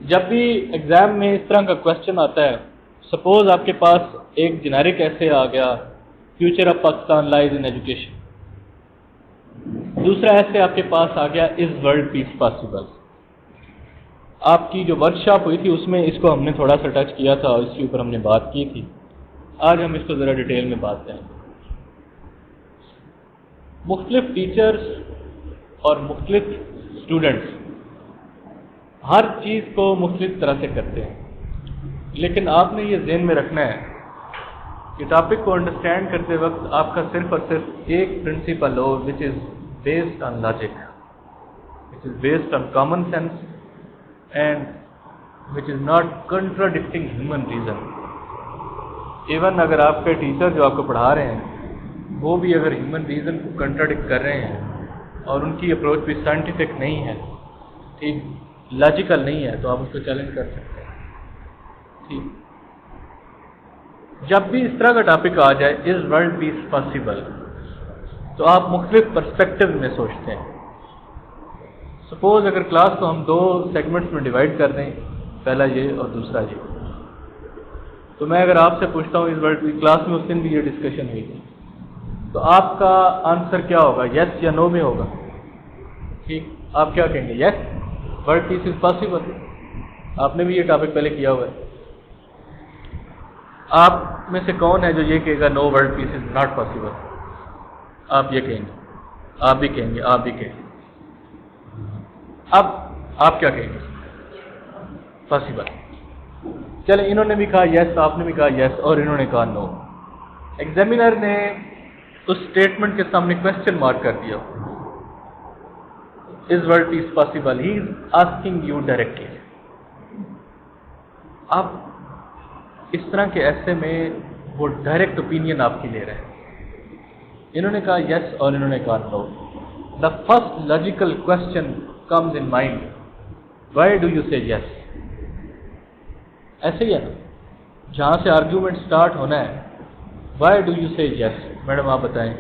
جب بھی ایگزام میں اس طرح کا کوشچن آتا ہے، سپوز آپ کے پاس ایک جنیرک ایسے آ گیا future of Pakistan لائز in education, دوسرا ایسے آپ کے پاس آ گیا از ورلڈ پیس پاسبل۔ آپ کی جو ورک شاپ ہوئی تھی اس میں اس کو ہم نے تھوڑا سا ٹچ کیا تھا اور اس کے اوپر ہم نے بات کی تھی، آج ہم اس کو ذرا ڈیٹیل میں بات کریں۔ مختلف ٹیچرز اور مختلف اسٹوڈنٹس ہر چیز کو مختلف طرح سے کرتے ہیں، لیکن آپ نے یہ ذہن میں رکھنا ہے کہ ٹاپک کو انڈرسٹینڈ کرتے وقت آپ کا صرف اور صرف ایک پرنسپل ہو which is based on logic, which is based on common sense and which is not contradicting human reason. Even اگر آپ کے ٹیچر جو آپ کو پڑھا رہے ہیں وہ بھی اگر ہیومن ریزن کو کنٹراڈکٹ کر رہے ہیں اور ان کی اپروچ بھی سائنٹیفک نہیں ہے، ٹھیک، لاجیکل نہیں ہے، تو آپ اس کو چیلنج کر سکتے ہیں، ٹھیک۔ جب بھی اس طرح کا ٹاپک آ جائے از ورلڈ پیس پاسبل، تو آپ مختلف پرسپیکٹو میں سوچتے ہیں۔ سپوز اگر کلاس کو ہم دو سیگمنٹس میں ڈیوائڈ کر دیں، پہلا یہ اور دوسرا یہ، تو میں اگر آپ سے پوچھتا ہوں اس ورلڈ پیس، کلاس میں اس دن بھی یہ ڈسکشن ہوئی تھی، تو آپ کا آنسر کیا ہوگا؟ یس یا نو میں ہوگا، ٹھیک۔ آپ کیا کہیں گے؟ یس، ورلڈ پیس از پاسبل۔ آپ نے بھی یہ ٹاپک پہلے کیا ہوا ہے۔ آپ میں سے کون ہے جو یہ کہے گا no, world peace is not possible? آپ یہ کہیں گے، آپ بھی کہیں گے، آپ بھی کہیں گے۔ اب آپ کیا کہیں گے؟ پاسبل۔ چلے، انہوں نے بھی کہا یس، آپ نے بھی کہا یس، اور انہوں نے کہا نو۔ ایگزامینر نے اس اسٹیٹمنٹ کے سامنے کوشچن مارک کر دیا، از world peace possible, he is asking you directly. اب اس طرح کے ایسے میں وہ ڈائریکٹ اوپینین آپ کی لے رہے ہیں۔ انہوں نے کہا یس اور انہوں نے کہا no. The first logical question comes in mind, why do you say yes? ایسے ہی ہے نا، جہاں سے آرگیومنٹ سٹارٹ ہونا ہے، Y do you say yes? Madam آپ بتائیں،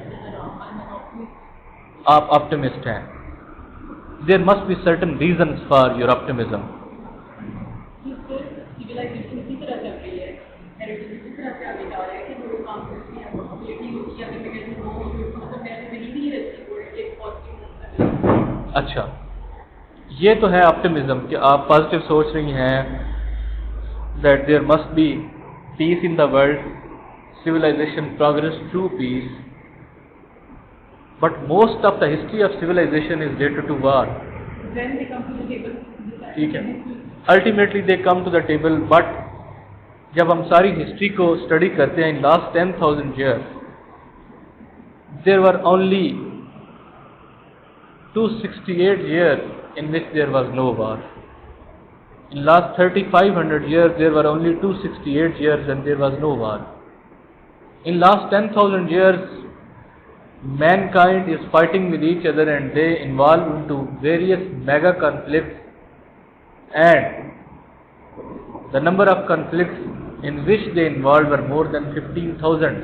آپ آپٹمسٹ ہیں، there must be certain reasons for your optimism. اچھا، یہ تو ہے آپٹمزم کہ آپ پازیٹیو سوچ رہی ہیں that there must be peace in the world, civilization progress through peace, but most of the history of civilization is related to war. Then they come to the table. ٹھیک ہے، ultimately they come to the table, but جب ہم ساری history کو study کرتے ہیں in last 10,000 years there were only 268 years in which there was no war. In last 3,500 years there were only 268 years and there was no war. In last 10,000 years mankind is fighting with each other and they involve into various mega conflicts, and the number of conflicts in which they involved were more than 15,000.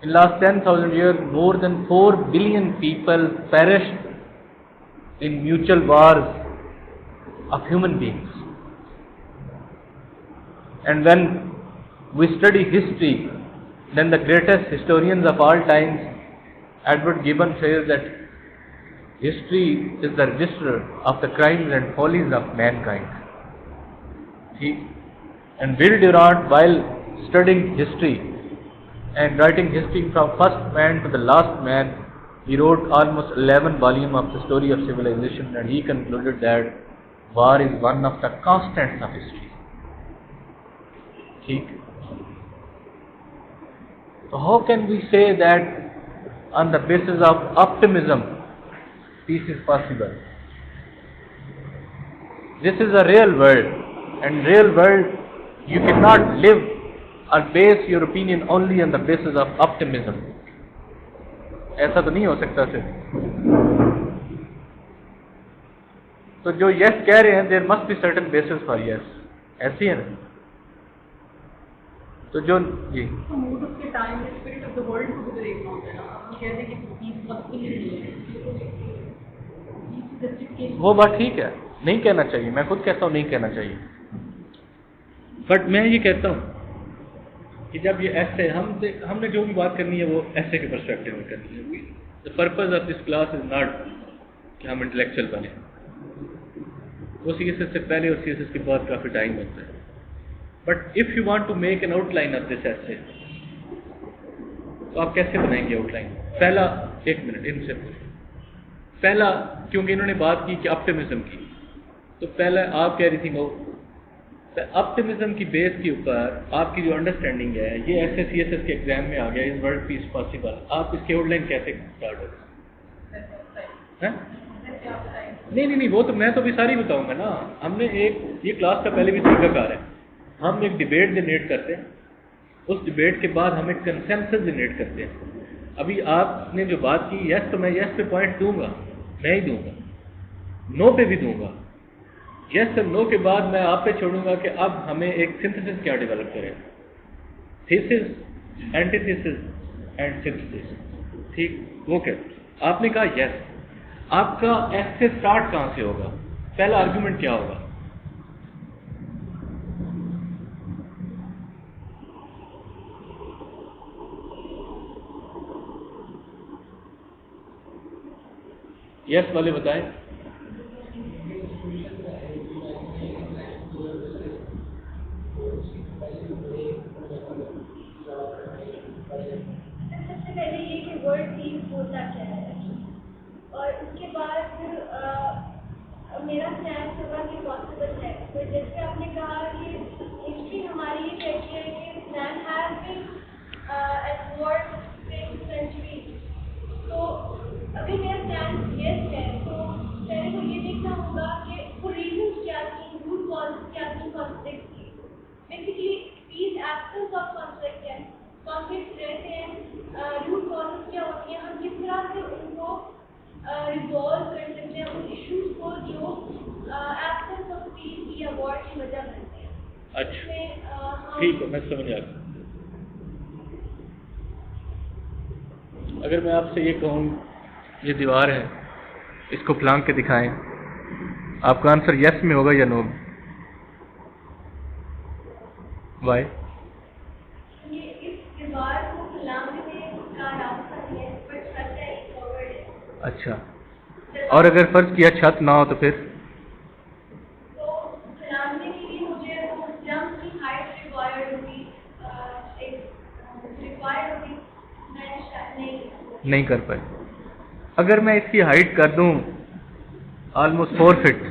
In last 10,000 years more than 4 billion people perished in mutual wars of human beings. And when we study history, then the greatest historians of all times, Edward Gibbon, says that history is the register of the crimes and follies of mankind. And Will Durant, while studying history and writing history from first man to the last man, he wrote almost 11 volumes of the story of civilization, and he concluded that war is one of the constants of history. ٹھیک، تو how can we say that on the basis of optimism peace is possible? This is a real world, and real world you cannot live or base your opinion only on the basis of optimism. ایسا تو نہیں ہو سکتا صرف۔ تو جو یس کہہ رہے ہیں there must be certain basis for yes، ایسی ہے نا۔ تو جو جی موڈ آف کے time spirit of the world کو بھی دیکھنا ہوتا ہے نا، ہم کہتے ہیں کہ پیس پاسبل نہیں ہے، وہ بات ٹھیک ہے، نہیں کہنا چاہیے، میں خود کہتا ہوں نہیں کہنا چاہیے، بٹ میں یہ کہتا ہوں کہ جب یہ ایسے ہم نے جو بھی بات کرنی ہے وہ ایسے کے پرسپیکٹو میں کرنی ہے. The purpose of this class is not کہ ہم انٹلیکچوئل بنیں. وہ سی ایس ایس سے پہلے اور سی ایس ایس کے بعد کافی ٹائم ہوتا ہے. But if you want to make an outline of this ایسے، تو آپ کیسے بنائیں گے آؤٹ لائن؟ پہلا، ایک منٹ ان سے پہلا، کیونکہ انہوں نے بات کی کہ آپٹیمزم کی، تو پہلے آپ کہہ رہی تھی وہ آپٹیمزم کی بیس کے اوپر آپ کی جو انڈرسٹینڈنگ ہے یہ S S C S S کے ایگزام میں آ گیا، از ورلڈ پیس پاسبل، آپ اس کی آؤٹ لائن کیسے اسٹارٹ ہوگی؟ نہیں، وہ تو میں تو بھی ساری بتاؤں گا نا. ہم نے ایک یہ کلاس کا پہلے بھی طریقہ کار ہے، ہم ایک ڈبیٹ جنریٹ کرتے ہیں، اس ڈبیٹ کے بعد ہم ایک کنسنسس جنریٹ کرتے ہیں. ابھی آپ نے جو بات کی یس، تو میں یس پہ پوائنٹ دوں گا، میں ہی دوں گا، نو پہ بھی دوں گا. یس اور نو کے بعد میں آپ پہ چھوڑوں گا کہ اب ہمیں ایک سنتھسس کیا ڈیولپ کرے، thesis, antithesis and synthesis. ٹھیک، وہ کہ آپ نے کہا یس، آپ کا ایس سے اسٹارٹ کہاں سے ہوگا؟ پہلا آرگیومنٹ کیا ہوگا؟ یس والے بتائیں. سب سے پہلے یہ کہ ورلڈ پیس ہوتا کیا ہے، اور اس کے بعد میرا سینس ہوگا کہ پاسبل ہے. تو جیسے آپ نے کہا کہ ہسٹری ہماری یہ کہتی ہے کہ man has been at war since centuries. تو ابھی میرا سینس یس ہے، تو پہلے کو یہ دیکھنا ہوگا کہ وہ ریزنس کیا تھیں، روٹ کازز کیا تھیں کانفلکٹ کی. Basically peace absence of conflict ہے، کانفلکٹ رہتے ہیں، روٹ کازز کیا ہوتی ہیں، ہم کس طرح سے ان کو ریزالو کر سکتے ہیں ان ایشوز کو جو ایبسنس آف پیس یا وار کی وجہ بنتے ہیں. اچھا ٹھیک ہے، میں سمجھ آ گیا. اگر میں آپ سے یہ کہوں یہ دیوار ہے، اس کو پلانک کے دکھائیں، آپ کا آنسر یس میں ہوگا یا نو میں؟ وائی؟ اس دیوار کو پلانک کا راستہ ہے، پر چھت ہے کورڈ ہے. اچھا، اور اگر فرض کیا چھت نہ ہو تو پھر تو پلانک کے لیے مجھے وہ جمپ کی ہائٹ ریکوائرڈ ہوگی، میں شاید نہیں کر پائے. اگر میں اس کی ہائٹ کر دوں آلموسٹ 4 فٹ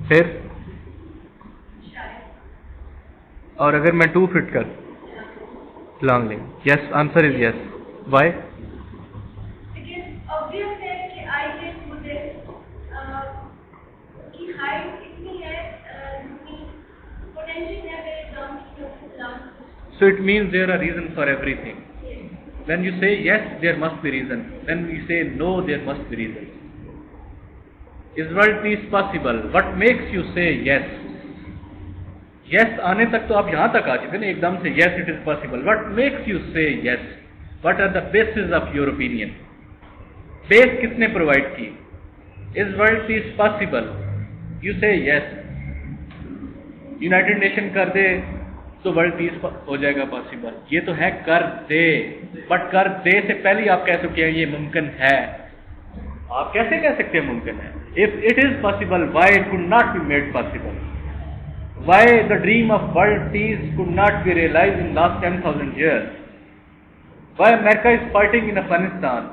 پھر، اور اگر میں 2 فٹ کر لانگ لیں؟ Yes, answer is yes. Why? So it means there are reasons for everything. When you say yes, there must be reason. When you say no, there must be reason. Is world peace possible? What makes you say yes? Yes آنے تک تو آپ یہاں تک آ چکے نا ایک دم سے yes it is possible. What makes you say yes? What are the bases of your opinion? Base کس نے provide کی؟ Is world peace possible? You say yes. United Nation کر دے تو ورلڈ پیس ہو جائے گا پاسبل. یہ تو ہے کر دے، بٹ کر دے سے پہلے آپ کہہ سکتے ہیں یہ ممکن ہے. آپ کیسے کہہ سکتے ہیں ممکن ہے؟ If it is possible why it could not be made possible? Why the dream of world peace could not be realized in last 10,000 years? Why America is fighting in Afghanistan?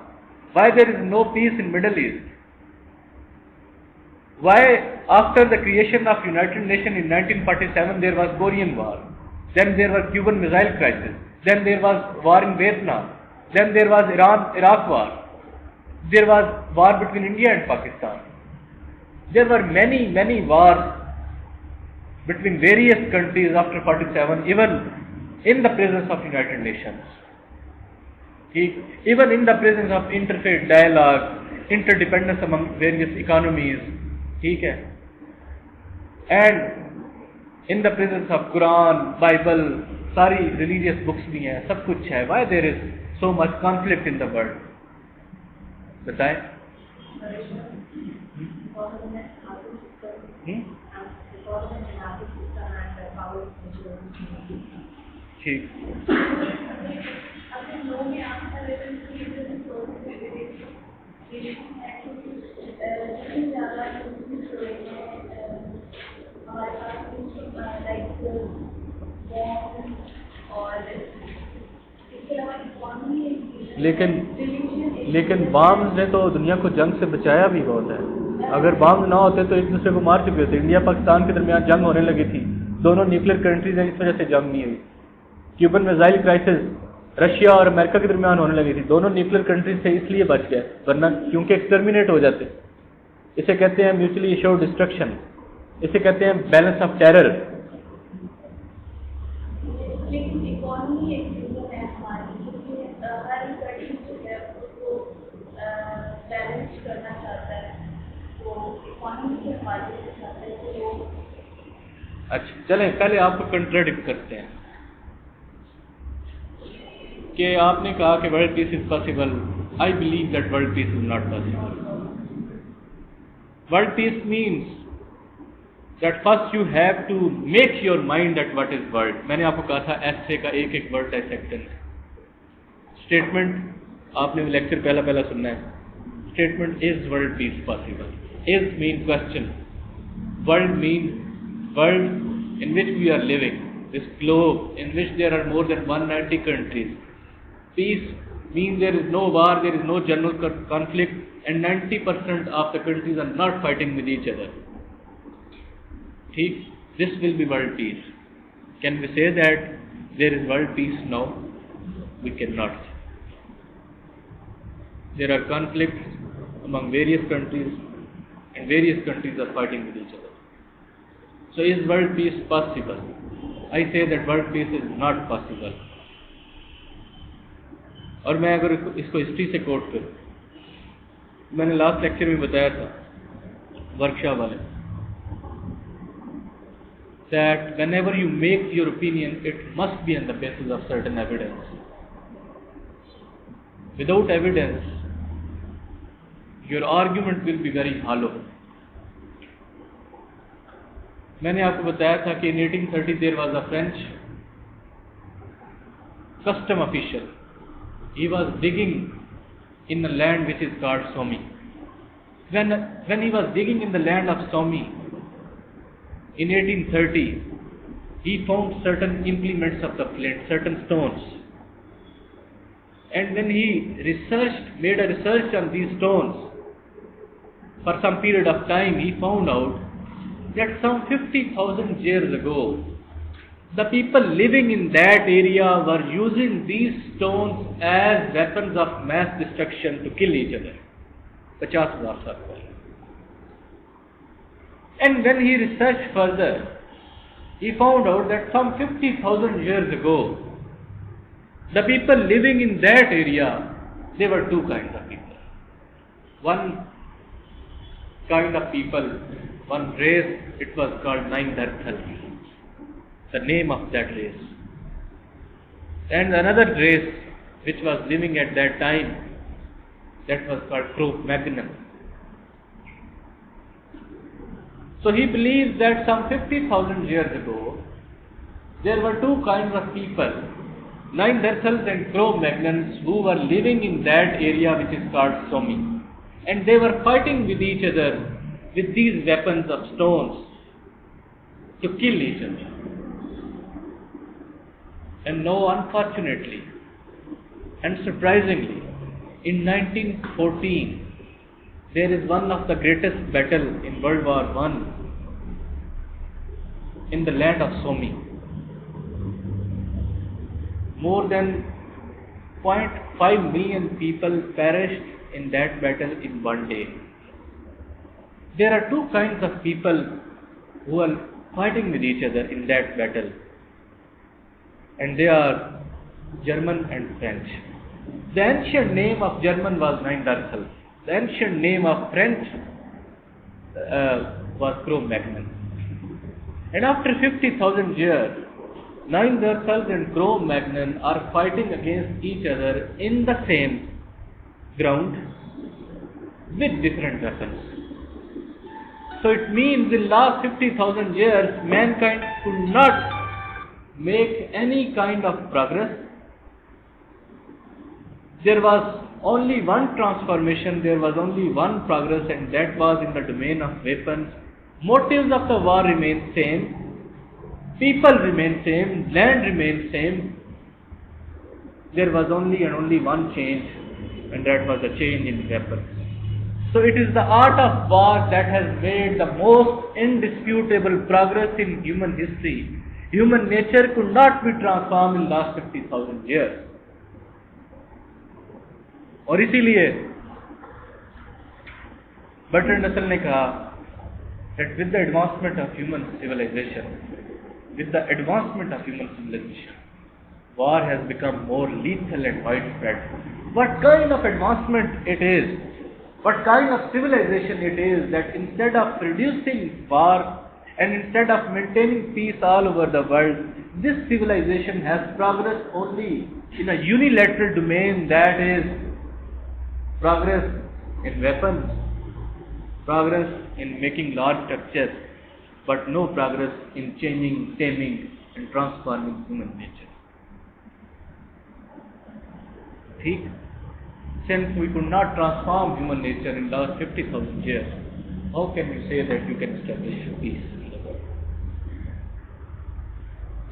Why there is no peace in Middle East? Why after the creation of United Nations in 1947 there was Korean War? Then there was Cuban Missile Crisis. Then there was war in Vietnam. Then there was Iran-Iraq war. There was war between India and Pakistan. There were many wars between various countries after 47, even in the presence of United Nations. Even in the presence of interfaith dialogue, interdependence among various economies. ٹھیک ہے، and in the presence of Quran, Bible, ساری religious books بھی ہیں، سب کچھ ہے. Why there is so much conflict in the world? بتائیں. ٹھیک. لیکن بامز نے تو دنیا کو جنگ سے بچایا بھی بہت ہے. اگر بامز نہ ہوتے تو ایک دوسرے کو مار چکے ہوتے. انڈیا پاکستان کے درمیان جنگ ہونے لگی تھی, دونوں نیوکلیر کنٹریز ہیں, اس وجہ سے جنگ نہیں ہوئی. کیوبن میزائل کرائسس رشیا اور امریکہ کے درمیان ہونے لگی تھی, دونوں نیوکلیر کنٹریز سے اس لیے بچ گئے, ورنہ کیونکہ ایکسٹرمینیٹ ہو جاتے. اسے کہتے ہیں میوچلی ایشورڈ ڈسٹرکشن, اسے کہتے ہیں بیلنس آف ٹیرر. اچھا چلیں پہلے آپ کو کنٹراڈکٹ کرتے ہیں کہ آپ نے کہا کہ world peace is possible. I believe that world peace is not possible. World peace means that first you have to make your mind that what is world. میں نے آپ کو کہا تھا ایسے کا ایک ایک ورڈ ڈائسیکٹ کرنا. اسٹیٹمنٹ آپ نے لیکچر پہلا سننا ہے. Statement is world peace possible. Is main question, world مین world in which we are living, this globe in which there are more than 190 countries. Peace means there is no war, there is no general conflict, and 90% of the countries are not fighting with each other. This will be world peace. Can we say that there is world peace now? We cannot. There are conflicts among various countries, and various countries are fighting with each other. So is world peace possible? I say that world peace is not possible. اور میں اگر اس کو history سے کوٹ کروں, میں نے last lecture میں بتایا تھا ورکشاپ والے, that whenever you make your opinion, it must be on the basis of certain evidence. Without evidence, your argument will be very hollow. میں نے آپ کو بتایا تھا کہ in 1830 there was a French custom official. He was digging in a land which is called Somi. When he was digging in the land of Somi in 1830, he found certain implements of the flint, certain stones. And when he made a research on these stones for some period of time, he found out that some 50,000 years ago, the people living in that area were using these stones as weapons of mass destruction to kill each other. 50,000 saal pehle. And when he researched further, he found out that some 50,000 years ago, the people living in that area, there were two kinds of people. One kind of people, one race, it was called Neanderthal, the name of that race. And another race which was living at that time, that was called Cro-Magnon. So he believes that some 50,000 years ago, there were two kinds of people, Neanderthals and Cro-Magnons, who were living in that area which is called Somi. And they were fighting with each other with these weapons of stones to kill each other. And now, unfortunately and surprisingly, in 1914, there is one of the greatest battle in World War I in the land of Somi. More than 0.5 million people perished in that battle in one day. There are two kinds of people who are fighting with each other in that battle, and they are German and French. The ancient name of German was Neanderthal. The ancient name of French was Cro-Magnon. And after 50,000 years, Neanderthals and Cro-Magnon are fighting against each other in the same ground, with different weapons. So it means in last 50,000 years, mankind could not make any kind of progress. There was only one transformation, there was only one progress, and that was in the domain of weapons. Motives of the war remain same, people remain same, land remains same. There was only and only one change, and that was a change in weapons. So it is the art of war that has made the most indisputable progress in human history. Human nature could not be transformed in last 50,000 years. اور اسی لیے Bertrand رسل نے کہا that with the advancement of human civilization, war has become more lethal and widespread. What kind of advancement it is, what kind of civilization it is, that instead of reducing war and instead of maintaining peace all over the world, this civilization has progressed only in a unilateral domain, that is progress in weapons, progress in making large structures, but no progress in changing, taming and transforming human nature. Since we could not transform human nature in last 50,000 years, how can you say that you can establish peace in the world?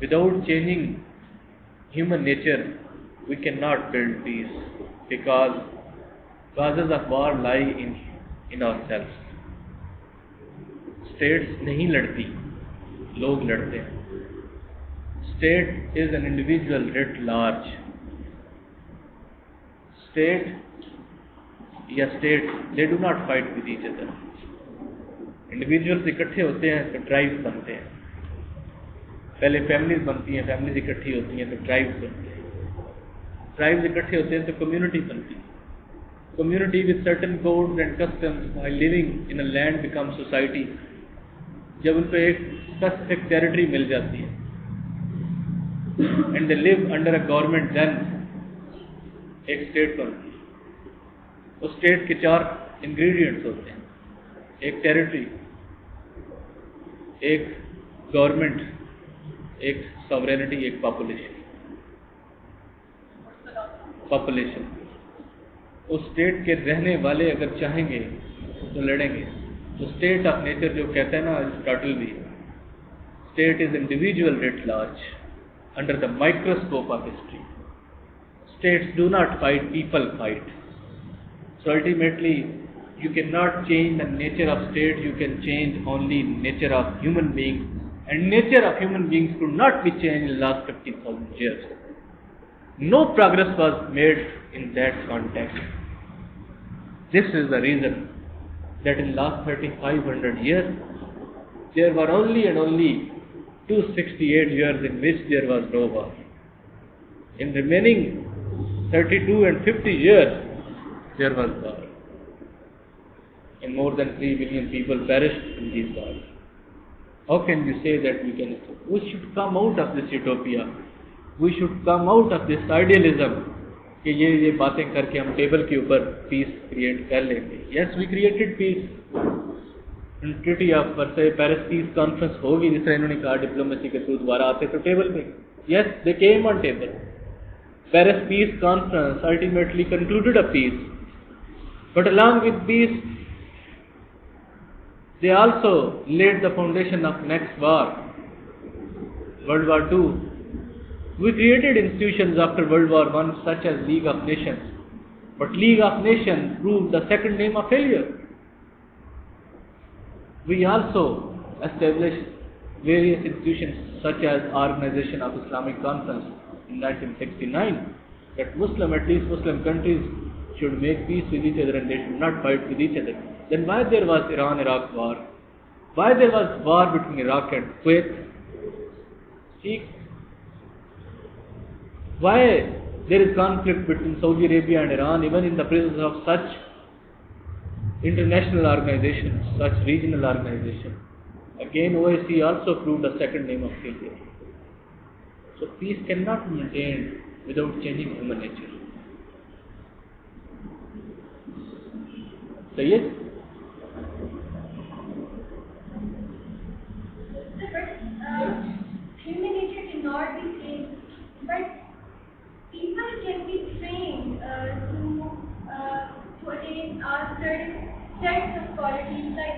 Without changing human nature, we cannot build peace, because causes of war lie in ourselves. States نہیں لڑتی, لوگ لڑتے ہیں. State is an individual writ large. State یا states, they do not fight with each other. Individuals اکٹھے ہوتے ہیں تو tribes بنتے ہیں. پہلے فیملیز بنتی ہیں, فیملیز اکٹھی ہوتی ہیں تو ٹرائبس بنتے ہیں. ٹرائبس اکٹھے ہوتے ہیں تو کمیونٹی بنتی ہے. Community with certain codes and customs while living in a land becomes society. جب ان کو ایک specific territory مل جاتی ہے and they live under a government, then ایک state بنتی ہے. اس state کے 4 ingredients ہوتے ہیں: ایک territory, ایک government, ایک sovereignty, ایک population. اس اسٹیٹ کے رہنے والے اگر چاہیں گے تو لڑیں گے. تو اسٹیٹ آف نیچر جو کہتا ہے نا ارسطاٹل بھی, state is individual rate large under the microscope of history. States do not fight, people fight. So ultimately you can not change the nature of state, you can change only nature of human beings, and nature of human beings could not be changed in last 50,000 years. No progress was made in that context. This is the reason that in last 3,500 years there were only and only 268 years in which there was no war. In remaining 32 and 50 years there was war, and more than 3 million people perished in these wars. How can you say that we should come out of this utopia, we should come out of this idealism کہ یہ باتیں کر کے ہم table کے اوپر پیس create کر لیں گے. Yes, we created peace. Treaty of Versailles, Paris peace conference ہوگی, جس طرح انہوں نے کہا ڈپلومیسی کے تھرو دوبارہ آتے تو ٹیبل پہ. Yes, they came on table. Paris peace conference ultimately concluded a peace, but along with peace they also laid the foundation of next war, World War II. We created institutions after World War I such as League of Nations, but League of Nations proved the second name of failure. We also established various institutions such as Organization of Islamic Conference in 1969, that at least Muslim countries should make peace with each other and they should not fight with each other. Then why there was Iran-Iraq war? Why there was war between Iraq and Kuwait? See, why there is conflict between Saudi Arabia and Iran even in the presence of such international organizations, such regional organizations? Again, OIC also proved a second name of failure. So peace cannot be maintained without changing human nature. صحیح ہے. Human nature cannot be changed, but people can be trained to attain certain sets of qualities. Like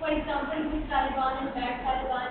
for example, good Taliban and bad Taliban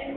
and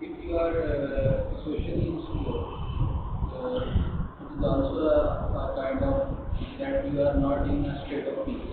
If you are socially insecure, it is also a kind of that you are not in a state of peace.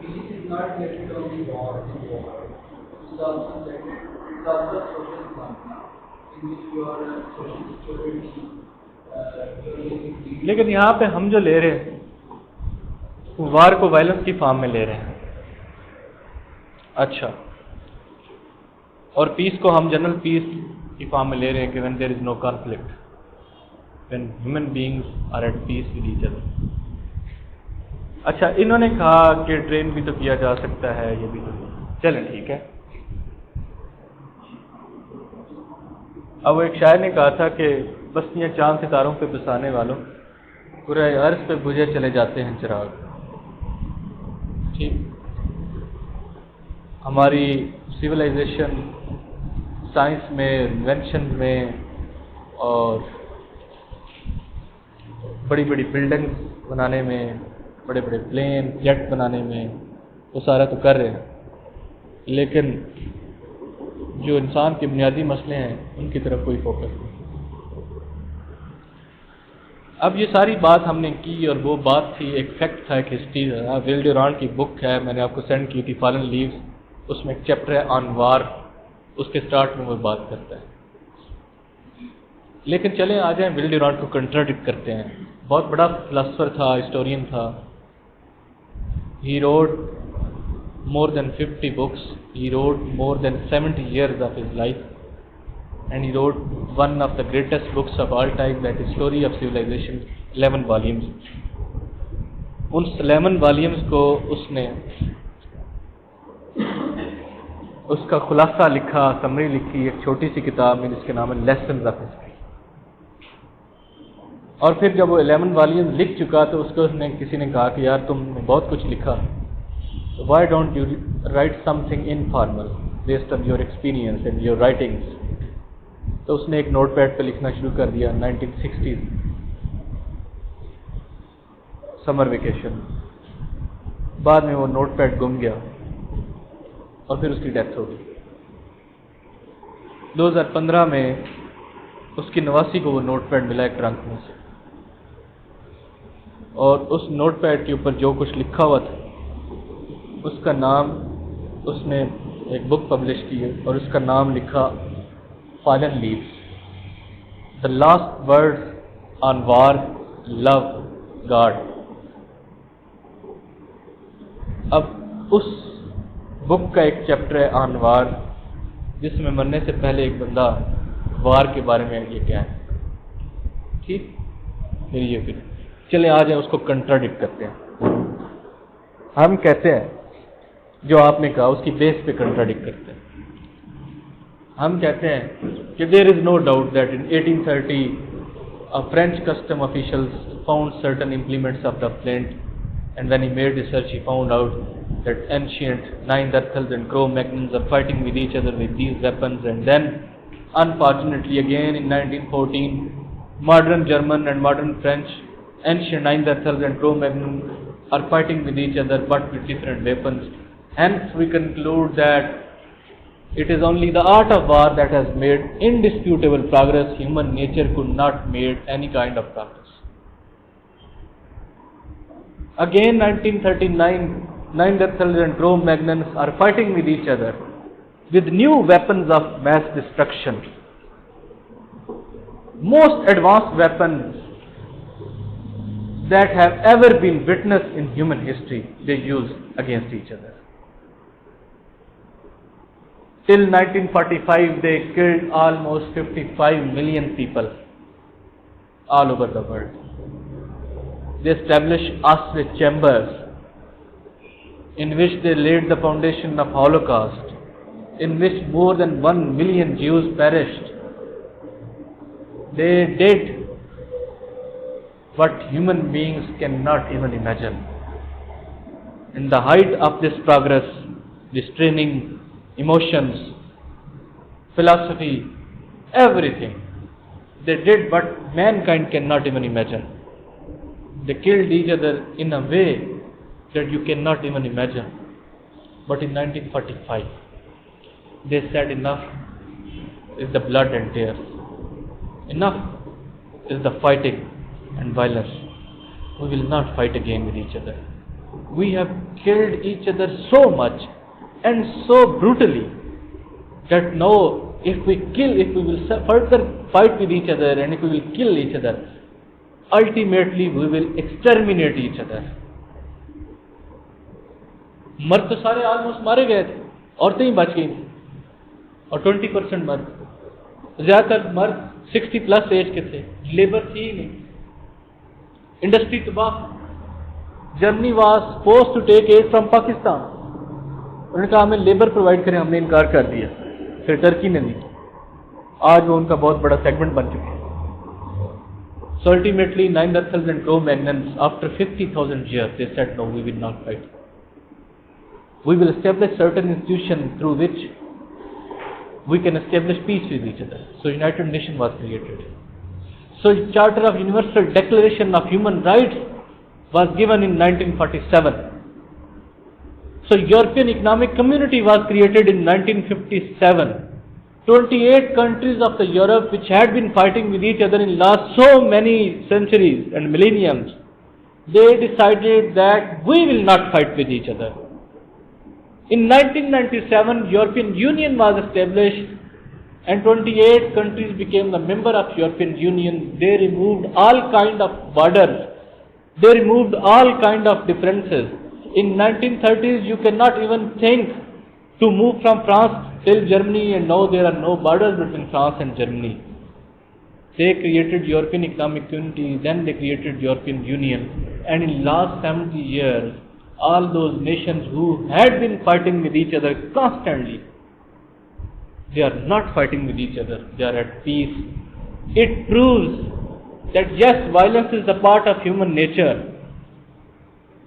peace is not related to the war. It is also related. It is also a social economy in which your social security. لیکن یہاں پہ ہم جو لے رہے ہیں وار کو violence کی فارم میں لے رہے ہیں. اچھا, اور پیس کو ہم جنرل پیس کی فارم میں لے رہے ہیں کہ when there is no conflict, when human beings are at peace with each other. اچھا, انہوں نے کہا کہ ٹرین بھی تو کیا جا سکتا ہے, یہ بھی تو. چلیں ٹھیک ہے. اب وہ ایک شاعر نے کہا تھا کہ بستیاں چاند ستاروں پہ بسانے والوں, پورے عرض پہ بجھے چلے جاتے ہیں چراغ. ٹھیک. ہماری سویلائزیشن سائنس میں, انوینشن میں, اور بڑی بڑی بلڈنگ بنانے میں, بڑے بڑے پلین جیٹ بنانے میں, وہ سارا تو کر رہے ہیں, لیکن جو انسان کے بنیادی مسئلے ہیں ان کی طرف کوئی فوکس نہیں. اب یہ ساری بات ہم نے کی, اور وہ بات تھی, ایک فیکٹ تھا, ایک ہسٹری تھا. ول ڈیورانٹ کی بک ہے, میں نے آپ کو سینڈ کی تھی, فالن لیوز. اس میں ایک چیپٹر ہے آن وار, اس کے سٹارٹ میں وہ بات کرتا ہے. لیکن چلیں آ جائیں ول ڈیورانٹ کو کنٹراڈکٹ کرتے ہیں. بہت بڑا فلاسفر تھا, ہسٹورین تھا. He wrote more than 50 books. He wrote more than 70 years of his life, and he wrote one of the greatest books of all time, that is Story of Civilization, 11 volumes. In 11 volumes کو اس نے اس کا خلاصہ لکھا, summary لکھی, ایک چھوٹی سی کتاب میں جس کے نام ہے لیسنز آف ہسٹری. اور پھر جب وہ 11 volumes لکھ چکا تو اس کو کسی نے کہا کہ یار تم نے بہت کچھ لکھا, why don't you write something informal based on your experience and your writings. تو اس نے ایک نوٹ پیڈ پہ لکھنا شروع کر دیا 1960s سمر ویکیشن. بعد میں وہ نوٹ پیڈ گم گیا اور پھر اس کی ڈیتھ ہو گئی. 2015 میں اس کی نواسی کو وہ نوٹ پیڈ ملا ایک ٹرنک میں سے, اور اس نوٹ پیڈ کے اوپر جو کچھ لکھا ہوا تھا اس کا نام, اس نے ایک بک پبلش کی ہے اور اس کا نام لکھا fallen leaves, the last word on war, love, God. اب اس بک کا ایک چیپٹر ہے آن وار, جس میں مرنے سے پہلے ایک بندہ وار کے بارے میں یہ کیا ہے. ٹھیک, پھر یہ پھر چلے آ جائیں اس کو کنٹراڈکٹ کرتے ہیں. ہم کہتے ہیں جو آپ نے کہا اس کی بیس پہ کنٹراڈکٹ کرتے ہیں. ہم کہتے ہیں کہ there is no doubt that in 1830 French custom officials found certain implements of the flint, and when he made research he found out that ancient Neanderthals and Cro-Magnons are fighting with each other with these weapons. And then unfortunately again in 1914 modern German and modern French, ancient Neanderthals and Cro-Magnons are fighting with each other but with different weapons. Hence we conclude that It is only the art of war that has made indisputable progress. Human nature could not made any kind of progress. Again, 1939, Neanderthals and Cro-Magnons are fighting with each other with new weapons of mass destruction. Most advanced weapons that have ever been witnessed in human history, they use against each other. Till 1945, they killed almost 55 million people all over the world. They established Auschwitz chambers in which they laid the foundation of Holocaust, in which more than 1 million Jews perished. They did what human beings cannot even imagine. In the height of this progress, this training, emotions, philosophy, everything, they did what mankind cannot even imagine. They killed each other in a way that you cannot even imagine. But in 1945, they said enough is the blood and tears. Enough is the fighting and violence. We will not fight again with each other. We have killed each other so much and so brutally that now if we will further fight with each other and if we will kill each other, ultimately we will exterminate each other. مرد تو سارے almost مارے گئے تھے, عورتیں ہی بچ گئی تھیں, اور 20% مرد, زیادہ تر مرد 60 پلس ایج کے تھے, لیبر تھی ہی نہیں, انڈسٹری تباہ. Germany was supposed to take aid from Pakistan, انہوں نے کہا ہمیں لیبر پرووائڈ کریں, ہم نے انکار کر دیا, پھر ٹرکی نے دی, آج وہ ان کا بہت بڑا سیگمنٹ بن چکے ہیں. So ultimately, Neanderthals and Cro-Magnons, after 50,000 years, they said, no, we will not fight. We will establish certain institutions through which we can establish peace with each other. So United Nations was created. So Charter of Universal Declaration of Human Rights was given in 1947. So European Economic Community was created in 1957. 28 countries of the Europe which had been fighting with each other in last so many centuries and millenniums, they decided that we will not fight with each other. In 1997, European Union was established and 28 countries became the member of European Union. They removed all kind of borders. They removed all kind of differences. In 1930s, you cannot even think to move from France till Germany, and now there are no borders between France and Germany. They created European Economic Community, then they created European Union, and in last 70 years, all those nations who had been fighting with each other constantly, they are not fighting with each other, they are at peace. It proves that yes, violence is the part of human nature,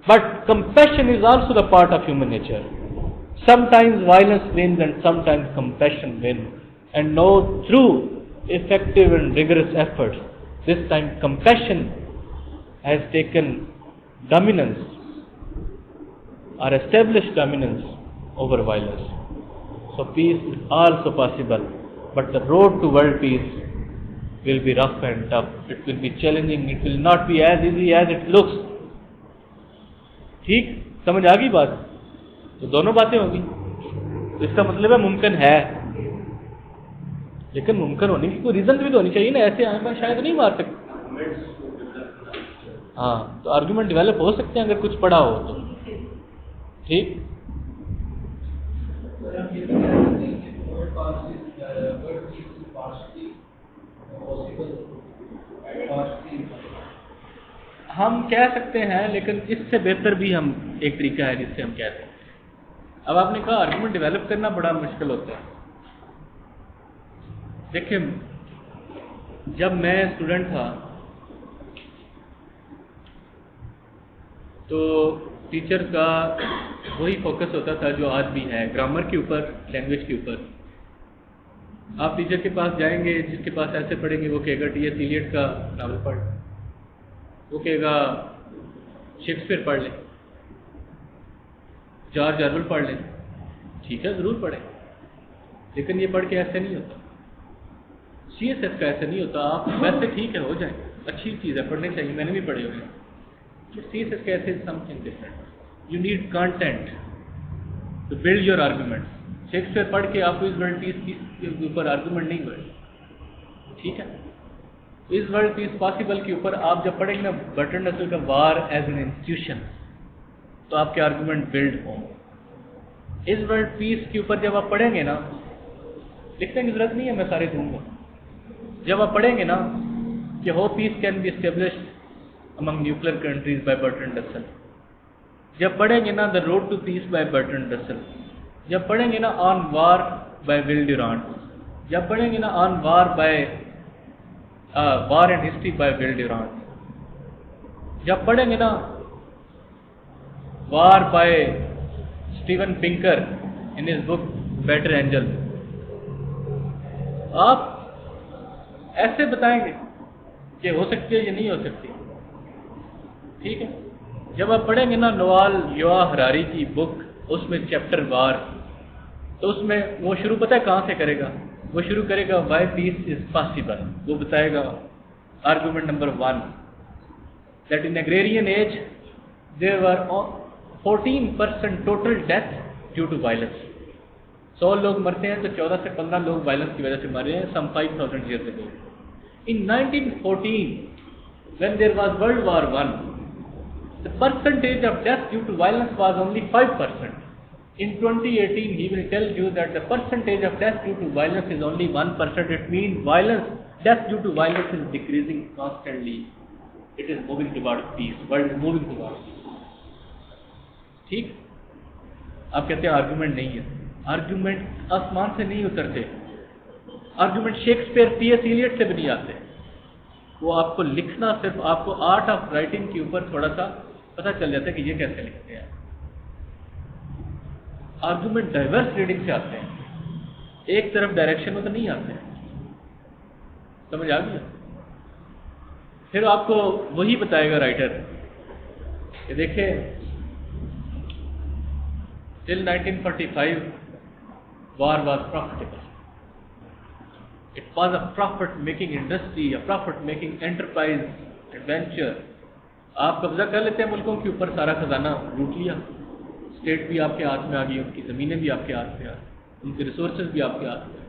but compassion is also the part of human nature. Sometimes violence wins and sometimes compassion wins. And now through effective and rigorous efforts, this time compassion has taken dominance or established dominance over violence. So peace is also possible, but the road to world peace will be rough and tough. It will be challenging. It will not be as easy as it looks. ٹھیک سمجھ آ گئی بات؟ تو دونوں باتیں ہوگی. تو اس کا مطلب ہے ممکن ہے, لیکن ممکن ہونے کی کوئی ریزن بھی تو ہونی چاہیے نا. ایسے آئیں شاید نہیں مار سکتے. ہاں, تو آرگیومنٹ ڈیولپ ہو سکتے ہیں اگر کچھ پڑھا ہو تو. ٹھیک. ہم کہہ سکتے ہیں, لیکن اس سے بہتر بھی ہم ایک طریقہ ہے جس سے ہم کہتے ہیں. اب آپ نے کہا آرگومنٹ ڈیولپ کرنا بڑا مشکل ہوتا ہے. دیکھیں, جب میں اسٹوڈنٹ تھا تو ٹیچر کا وہی فوکس ہوتا تھا جو آج بھی ہے, گرامر کے اوپر, لینگویج کے اوپر. آپ ٹیچر کے پاس جائیں گے, جس کے پاس ایسے پڑھیں گے وہ کہے گا ٹی ایس ایلیٹ کا ناول پڑھ, وہ کہے گا شیکسپیئر پڑھ لیں, جارج آرول پڑھ لیں. ٹھیک ہے, ضرور پڑھیں. لیکن یہ پڑھ کے ایسے نہیں ہوتا. سی ایس ایس کا ایسے نہیں ہوتا. آپ ویسے ٹھیک ہے ہو جائیں, اچھی چیز ہے, پڑھنے چاہیے, میں نے بھی پڑھے ہوئے ہیں. سی ایس ایس کا ایسے something different. You need content to build your argument. Shakespeare پڑھ کے آپ کو اس ورلڈ پیس کے اوپر آرگومنٹ نہیں بڑھے, ٹھیک ہے. اس ورلڈ پیس پاسبل کے اوپر آپ جب پڑھیں گے نا برٹرنڈ رسل کا وار ایز این انسٹیٹیوشن, تو آپ کے آرگومنٹ بلڈ ہوں. اس ورلڈ پیس کے اوپر جب آپ پڑھیں گے نا, لکھنے کی ضرورت نہیں ہے, میں سارے دوں گا. جب آپ پڑھیں گے نا کہ how peace can be established among nuclear countries by Bertrand Russell, جب پڑھیں گے نا the road to peace by Bertrand Russell, جب پڑھیں گے نا on war by Will Durant, جب پڑھیں گے نا on war by war and history by Will Durant, جب پڑھیں گے نا war by Steven Pinker in his book better angel, آپ ایسے بتائیں گے کہ ہو سکتی ہے یا نہیں ہو سکتی, ٹھیک ہے. جب آپ پڑھیں گے نا نوال یوا ہراری کی بک, اس میں چیپٹر وار, تو اس میں وہ شروع پتہ ہے کہاں سے کرے گا؟ وہ شروع کرے گا وائی پیس از پاسبل. وہ بتائے گا argument number 1 that in agrarian age there were 14% total death due to violence. 100 لوگ مرتے ہیں تو 14 سے 15 لوگ وائلنس کی وجہ سے مر رہے ہیں, سم 5000 years ago. In 1914 when there was World War I, the percentage of death due to violence was only 5%. In 2018 he will tell you that the percentage of death due to violence is only 1%. It means death due to violence is decreasing constantly. It is moving towards peace. World is moving towards peace. ٹھیک. آپ کہتے ہیں argument نہیں ہے. Argument آسمان سے نہیں اترتے. Argument Shakespeare T S Eliot سے بھی نہیں آتے. وہ آپ کو لکھنا, صرف آپ کو آرٹ آف رائٹنگ کے اوپر تھوڑا سا پتہ چل جاتا ہے کہ یہ کیسے لکھتے ہیں. آرگومنٹ ڈائیورس ریڈنگ سے آتے ہیں, ایک طرف ڈائریکشن میں تو نہیں آتے ہیں. سمجھ آ گیا؟ پھر آپ کو وہی بتائے گا رائٹر کہ دیکھیں till 1945 war was profitable. It was a profit-making industry, a profit-making enterprise, adventure. آپ قبضہ کر لیتے ہیں ملکوں کے اوپر, سارا خزانہ لوٹ لیا, اسٹیٹ بھی آپ کے ہاتھ میں آ گئی, ان کی زمینیں بھی آپ کے ہاتھ میں آ گئی, ان کے ریسورسز بھی آپ کے ہاتھ میں.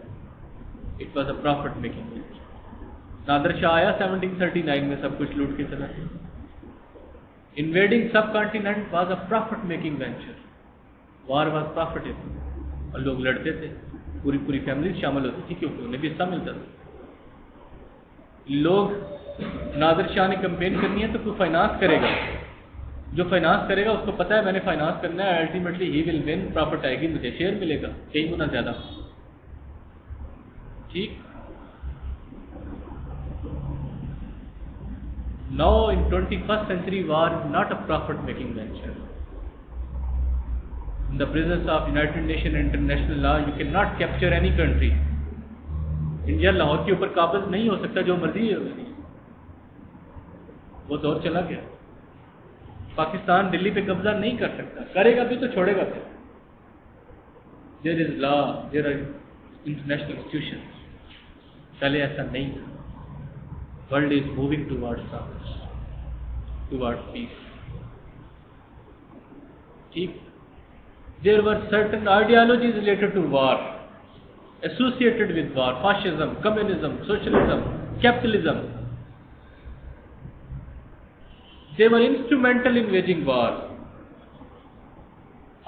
It was a profit-making industry. نادر شاہ آیا 1739 میں, سب کچھ لوٹ کے چلا گیا. Invading subcontinent was a profit-making venture. War was profitable, اور لوگ لڑتے تھے, پوری فیملی شامل ہوتی تھی کیونکہ انہیں بھی حصہ ملتا تھا. لوگ نادر شاہ نے کمپین کرنی ہے تو کوئی فائنانس کرے گا, جو فائنانس کرے گا اس کو پتہ ہے میں نے فائنانس کرنا ہے, الٹیمیٹلی ہی ول ون, پروفٹ آئے گی, مجھے شیئر ملے گا کئی گنا زیادہ. ٹھیک. Now in 21st century war is not a profit making venture. In the presence of United Nations and international law, you cannot capture any country. India Lahore کے اوپر قابض نہیں ہو سکتا, جو مرضی ہے وہ دور چلا گیا. پاکستان دلی پہ قبضہ نہیں کر سکتا, کرے گا بھی تو چھوڑے گا پھر. There is law, there are international institutions. پہلے ایسا نہیں تھا. World is moving towards peace. ٹھیک. There were certain ideologies related to war, associated with war, fascism, communism, socialism, capitalism. They were instrumental in waging war.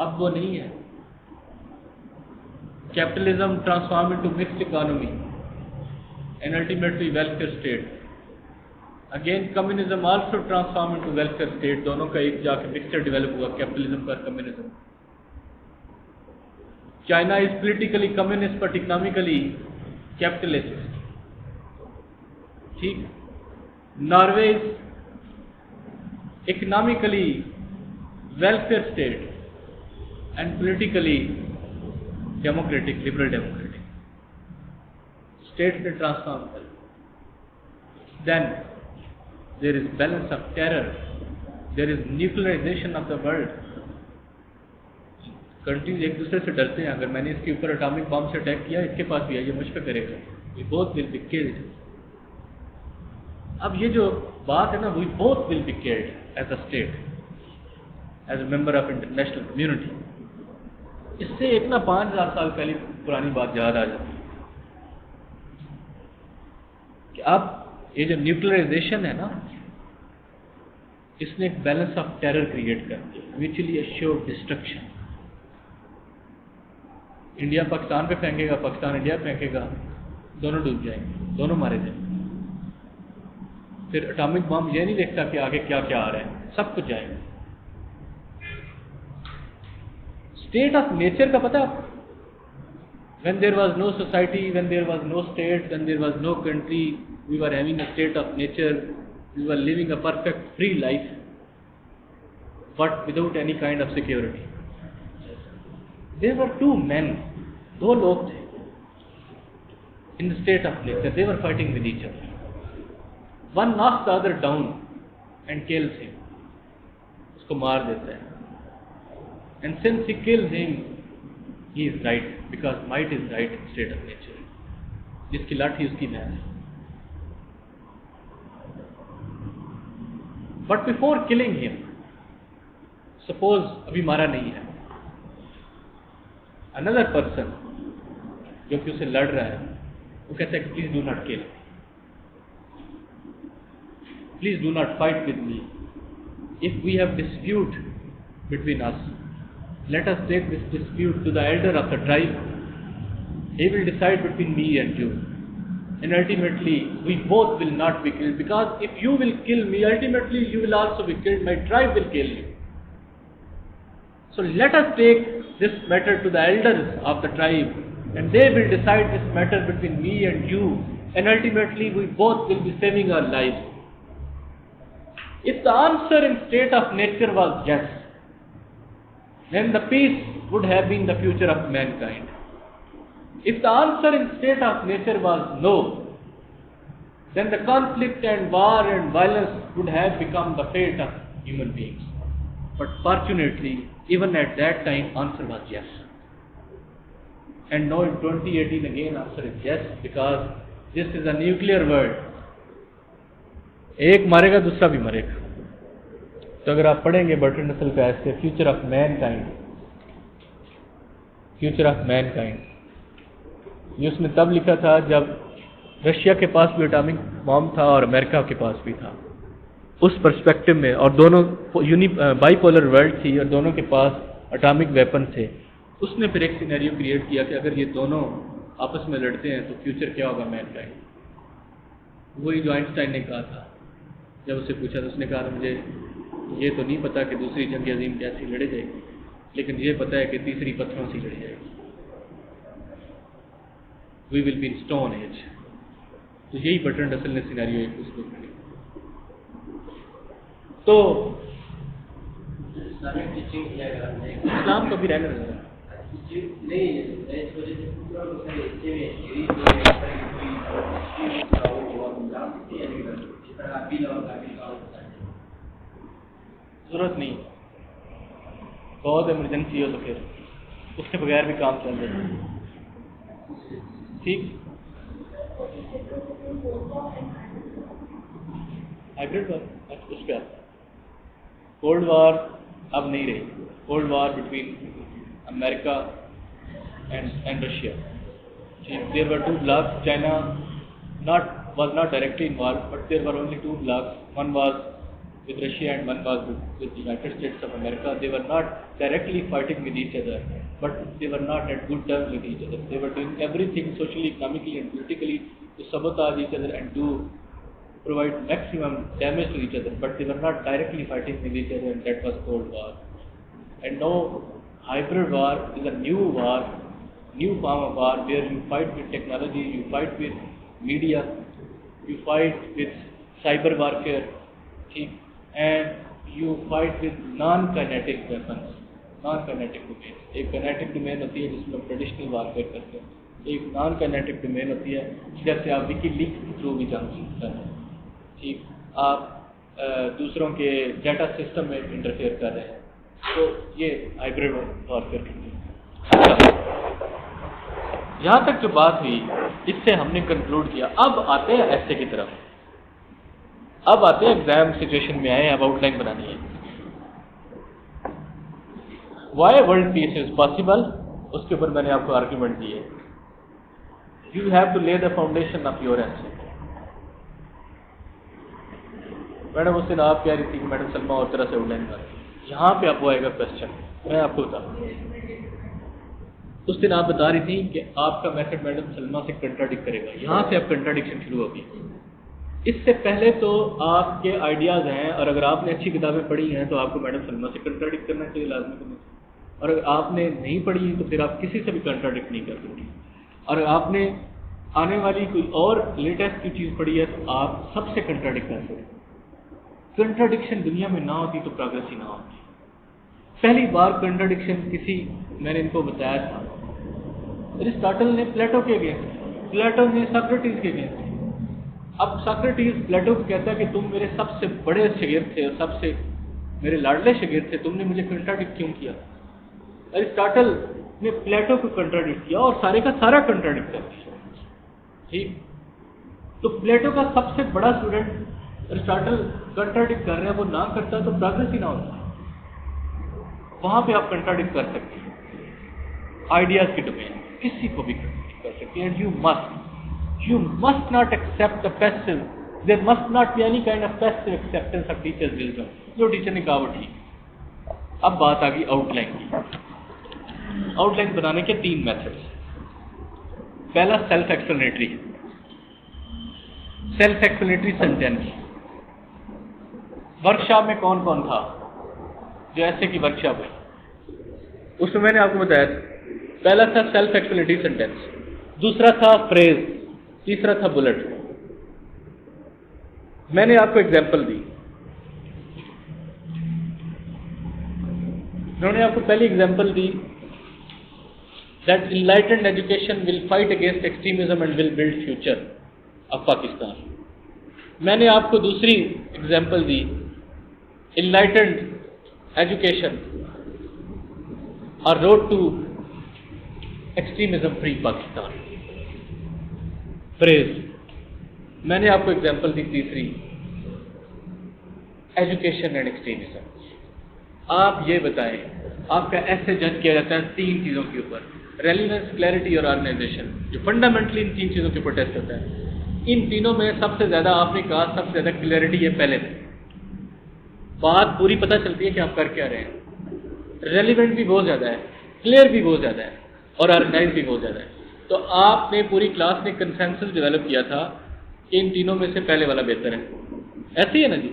اب وہ نہیں ہے. Capitalism transformed into mixed economy and ultimately welfare state. Again communism also transformed into welfare state. دونوں کا ایک جا کے mixture develop ہوا, capitalism کا communism. China is politically communist but economically capitalist. ٹھیک. Norway is economically welfare state and politically democratic, liberal democratic. States they transform them. Then there is balance of terror. There is nuclearization of the world. Countries ایک دوسرے سے ڈرتے ہیں. اگر میں نے اس کے اوپر اٹامک بم سے اٹیک کیا اس کے پاس بھی ہے, یہ مجھ پہ کرے گا. We both will be killed. اب یہ جو بات ہے نا, we both will be killed as a state, as a member of international community. اس سے ایک نا 5000 سال پہلے پرانی بات یاد آ جاتی ہے کہ اب یہ جو نیوکلرائزیشن ہے نا, اس نے ایک بیلنس آف ٹیرر کریٹ کر دیا, mutually assured destruction. India Pakistan پہ پھینکے گا, پاکستان انڈیا پھینکے گا, دونوں ڈوب جائیں گے, دونوں مارے جائیں گے. پھر اٹامک بم یہ نہیں دیکھتا کہ آگے کیا کیا آ رہا ہے, سب کچھ جائے گا. اسٹیٹ آف نیچر کا پتہ, when there was no society, when there was no state, when there was no country, we were having a state of nature, we were living a perfect free life, but without any kind of security. There were two men, دو لوگ تھے in the state of nature, they were fighting with each other. One knocks the other down and kills him, اس کو مار دیتا ہے. And since he kills him, he is right, because might is right in state of nature. جس کی لاٹھی اس کی بھینس. But before killing him, suppose ابھی مارا نہیں ہے, another person جو کہ اسے لڑ رہا ہے, وہ کہتا ہے کہ please do not kill, please do not fight with me. If we have dispute between us, let us take this dispute to the elder of the tribe. He will decide between me and you, and ultimately we both will not be killed, because if you will kill me, ultimately you will also be killed, my tribe will kill you. So let us take this matter to the elders of the tribe, and they will decide this matter between me and you, and ultimately we both will be saving our lives. If the answer in state of nature was yes, then the peace would have been the future of mankind. If the answer in state of nature was no, then the conflict and war and violence would have become the fate of human beings. But fortunately, even at that time, answer was yes. And now in 2018 again answer is yes, because this is a nuclear world. ایک مارے گا دوسرا بھی مرے گا. تو اگر آپ پڑھیں گے برٹن رسل کا essay future of mankind, future of mankind, یہ اس نے تب لکھا تھا جب رشیا کے پاس بھی اٹامک بم تھا اور امریکہ کے پاس بھی تھا. اس پرسپیکٹو میں, اور دونوں بائی پولر ورلڈ تھی اور دونوں کے پاس اٹامک ویپن تھے. اس نے پھر ایک سینیریو کریٹ کیا کہ اگر یہ دونوں آپس میں لڑتے ہیں تو فیوچر کیا ہوگا مین کائنڈ. وہی جو آئنسٹائن نے کہا تھا, جب اسے پوچھا تو اس نے کہا مجھے یہ تو نہیں پتا کہ دوسری جنگ عظیم کیسی لڑے جائے گی, لیکن یہ پتا ہے کہ تیسری پتھروں سے لڑی جائے گی. We will be in stone age. تو یہی برٹرنڈ رسل نے سینیریو ایک اس کو کیا. تو اسلام کو بھی رہنے لگا ضرورت نہیں. بہت ایمرجنسی ہو تو پھر اس کے بغیر بھی کام چل رہا ہے. ٹھیک, ہائیبرڈ وار اس پہ آتا ہے. کولڈ وار اب نہیں رہی. Cold war between America and Russia. There were two blocks. China was not directly involved, but there were only two blocks. One was with Russia and one was with the United States of America. They were not directly fighting with each other, but they were not at good terms with each other. They were doing everything socially, economically and politically to sabotage each other and to provide maximum damage to each other, but they were not directly fighting with each other, and that was Cold War. And now hybrid war is a new war, new form of war, where you fight with technology, you fight with media, you fight with cyber warfare, and you fight with non-kinetic weapons, non-kinetic domain. ایک kinetic domain ہوتی ہے جس میں traditional warfare کرتے ہیں, ایک naan kinetic domain ہوتی ہے جیسے آپ وکی لیک کے تھرو بھی جان سکتے ہیں. ٹھیک, آپ دوسروں کے ڈیٹا سسٹم میں انٹرفیئر کر رہے ہیں, تو یہ ہائبرڈ وارفیئر کرتے ہیں. یہاں تک جو بات ہوئی اس سے ہم نے کنکلوڈ کیا. اب آتے ہیں ایسے کی طرف. اب آتے ہیں ایگزام سچویشن میں آئے. اب آؤٹ لائن بنانی ہے. Why world peace is possible, اس کے اوپر میں نے آپ کو آرگیومنٹ دی ہے. You have to lay the foundation of your answer. Madam اس دن آپ کہہ رہی تھی کہ میڈم سلمہ اور طرح سے آؤٹ لائن بنا. یہاں پہ آپ کو آئے گا کوشچن. میں آپ کو بتاؤں, اس دن آپ بتا رہی تھی کہ آپ کا میتھڈ میڈم سلمہ سے کنٹراڈکٹ کرے گا. یہاں سے اب کنٹراڈکشن شروع ہوگی. اس سے پہلے تو آپ کے آئیڈیاز ہیں, اور اگر آپ نے اچھی کتابیں پڑھی ہیں تو آپ کو میڈم سلمہ سے کنٹراڈکٹ کرنا چاہیے لازمی کرنا چاہیے. اور اگر آپ نے نہیں پڑھی ہیں تو پھر آپ کسی سے بھی کنٹراڈکٹ نہیں کر سکتے. اور اگر آپ نے آنے والی کوئی اور لیٹسٹ کی چیز پڑھی ہے تو آپ سب سے کنٹراڈکٹ کر سکتے. کنٹراڈکشن دنیا میں نہ ہوتی تو پروگریس ہی نہ ہوتی. پہلی بار کنٹراڈکشن کسی, میں نے ان کو بتایا تھا, ارسطاٹل نے پلیٹو کے اگینسٹ, پلیٹو نے ساکریٹیز کے اگینسٹ. اب ساکریٹیز پلیٹو کو کہتا ہے کہ تم میرے سب سے بڑے شاگرد تھے اور سب سے میرے لاڈلے شاگرد تھے, تم نے مجھے کنٹراڈکٹ کیوں کیا. ارسطاٹل نے پلیٹو کو کنٹراڈکٹ کیا اور سارے کا سارا کنٹراڈکٹ کر دیا. ٹھیک, تو پلیٹو کا سب سے بڑا اسٹوڈنٹ ارسطاٹل کنٹراڈکٹ کر رہے ہیں, وہ نہ کرتا تو پروگریس ہی نہ ہوتا. وہاں پہ آپ کنٹراڈکٹ کر سکتے ہیں. آئیڈیاز کی ڈومین کسی کو بھی کنٹراڈکٹ کر سکتے ہیں. You must not accept the passive. There must not be any kind of passive acceptance of teacher's wisdom. جو ٹیچر نے کہا وہ ٹھیک. اب بات آ گئی آؤٹ لائن کی. آؤٹ لائن بنانے کے 3 میتھڈس. پہلا self explanatory. Self explanatory sentence. Workshop میں کون کون تھا جو ایسے کی ورکشاپ ہے, اس میں نے آپ کو بتایا تھا. پہلا تھا سیلف ایکسپلینیٹری سینٹینس, دوسرا تھا فریز, تیسرا تھا بلٹ. میں نے آپ کو ایگزامپل دی. انہوں نے آپ کو پہلی example the that enlightened education will fight against extremism and will build future of Pakistan. میں نے آپ کو دوسری example the, enlightened education or road to extremism free Pakistan. پریز. میں نے آپ کو ایگزامپل دی تیسری, ایجوکیشن اینڈ ایکسٹریمزم. آپ یہ بتائیں, آپ کا ایسے جج کیا جاتا ہے 3 چیزوں کے اوپر, ریلیونس, کلیئرٹی اور آرگنائزیشن, جو فنڈامنٹلی ان 3 چیزوں کے اوپر ٹیسٹ ہوتا ہے. ان تینوں میں سب سے زیادہ آپ نے کہا سب سے زیادہ کلیئرٹی ہے. پہلے میں بات پوری پتہ چلتی ہے کہ آپ کر کیا رہے ہیں. ریلیونٹ بھی بہت زیادہ ہے, کلیئر بھی بہت زیادہ ہے, اور آرگنائز بھی بہت زیادہ ہے. تو آپ نے پوری کلاس نے کنسنسس ڈیولپ کیا تھا کہ ان تینوں میں سے پہلے والا بہتر ہے. ایسے ہی ہے نا جی.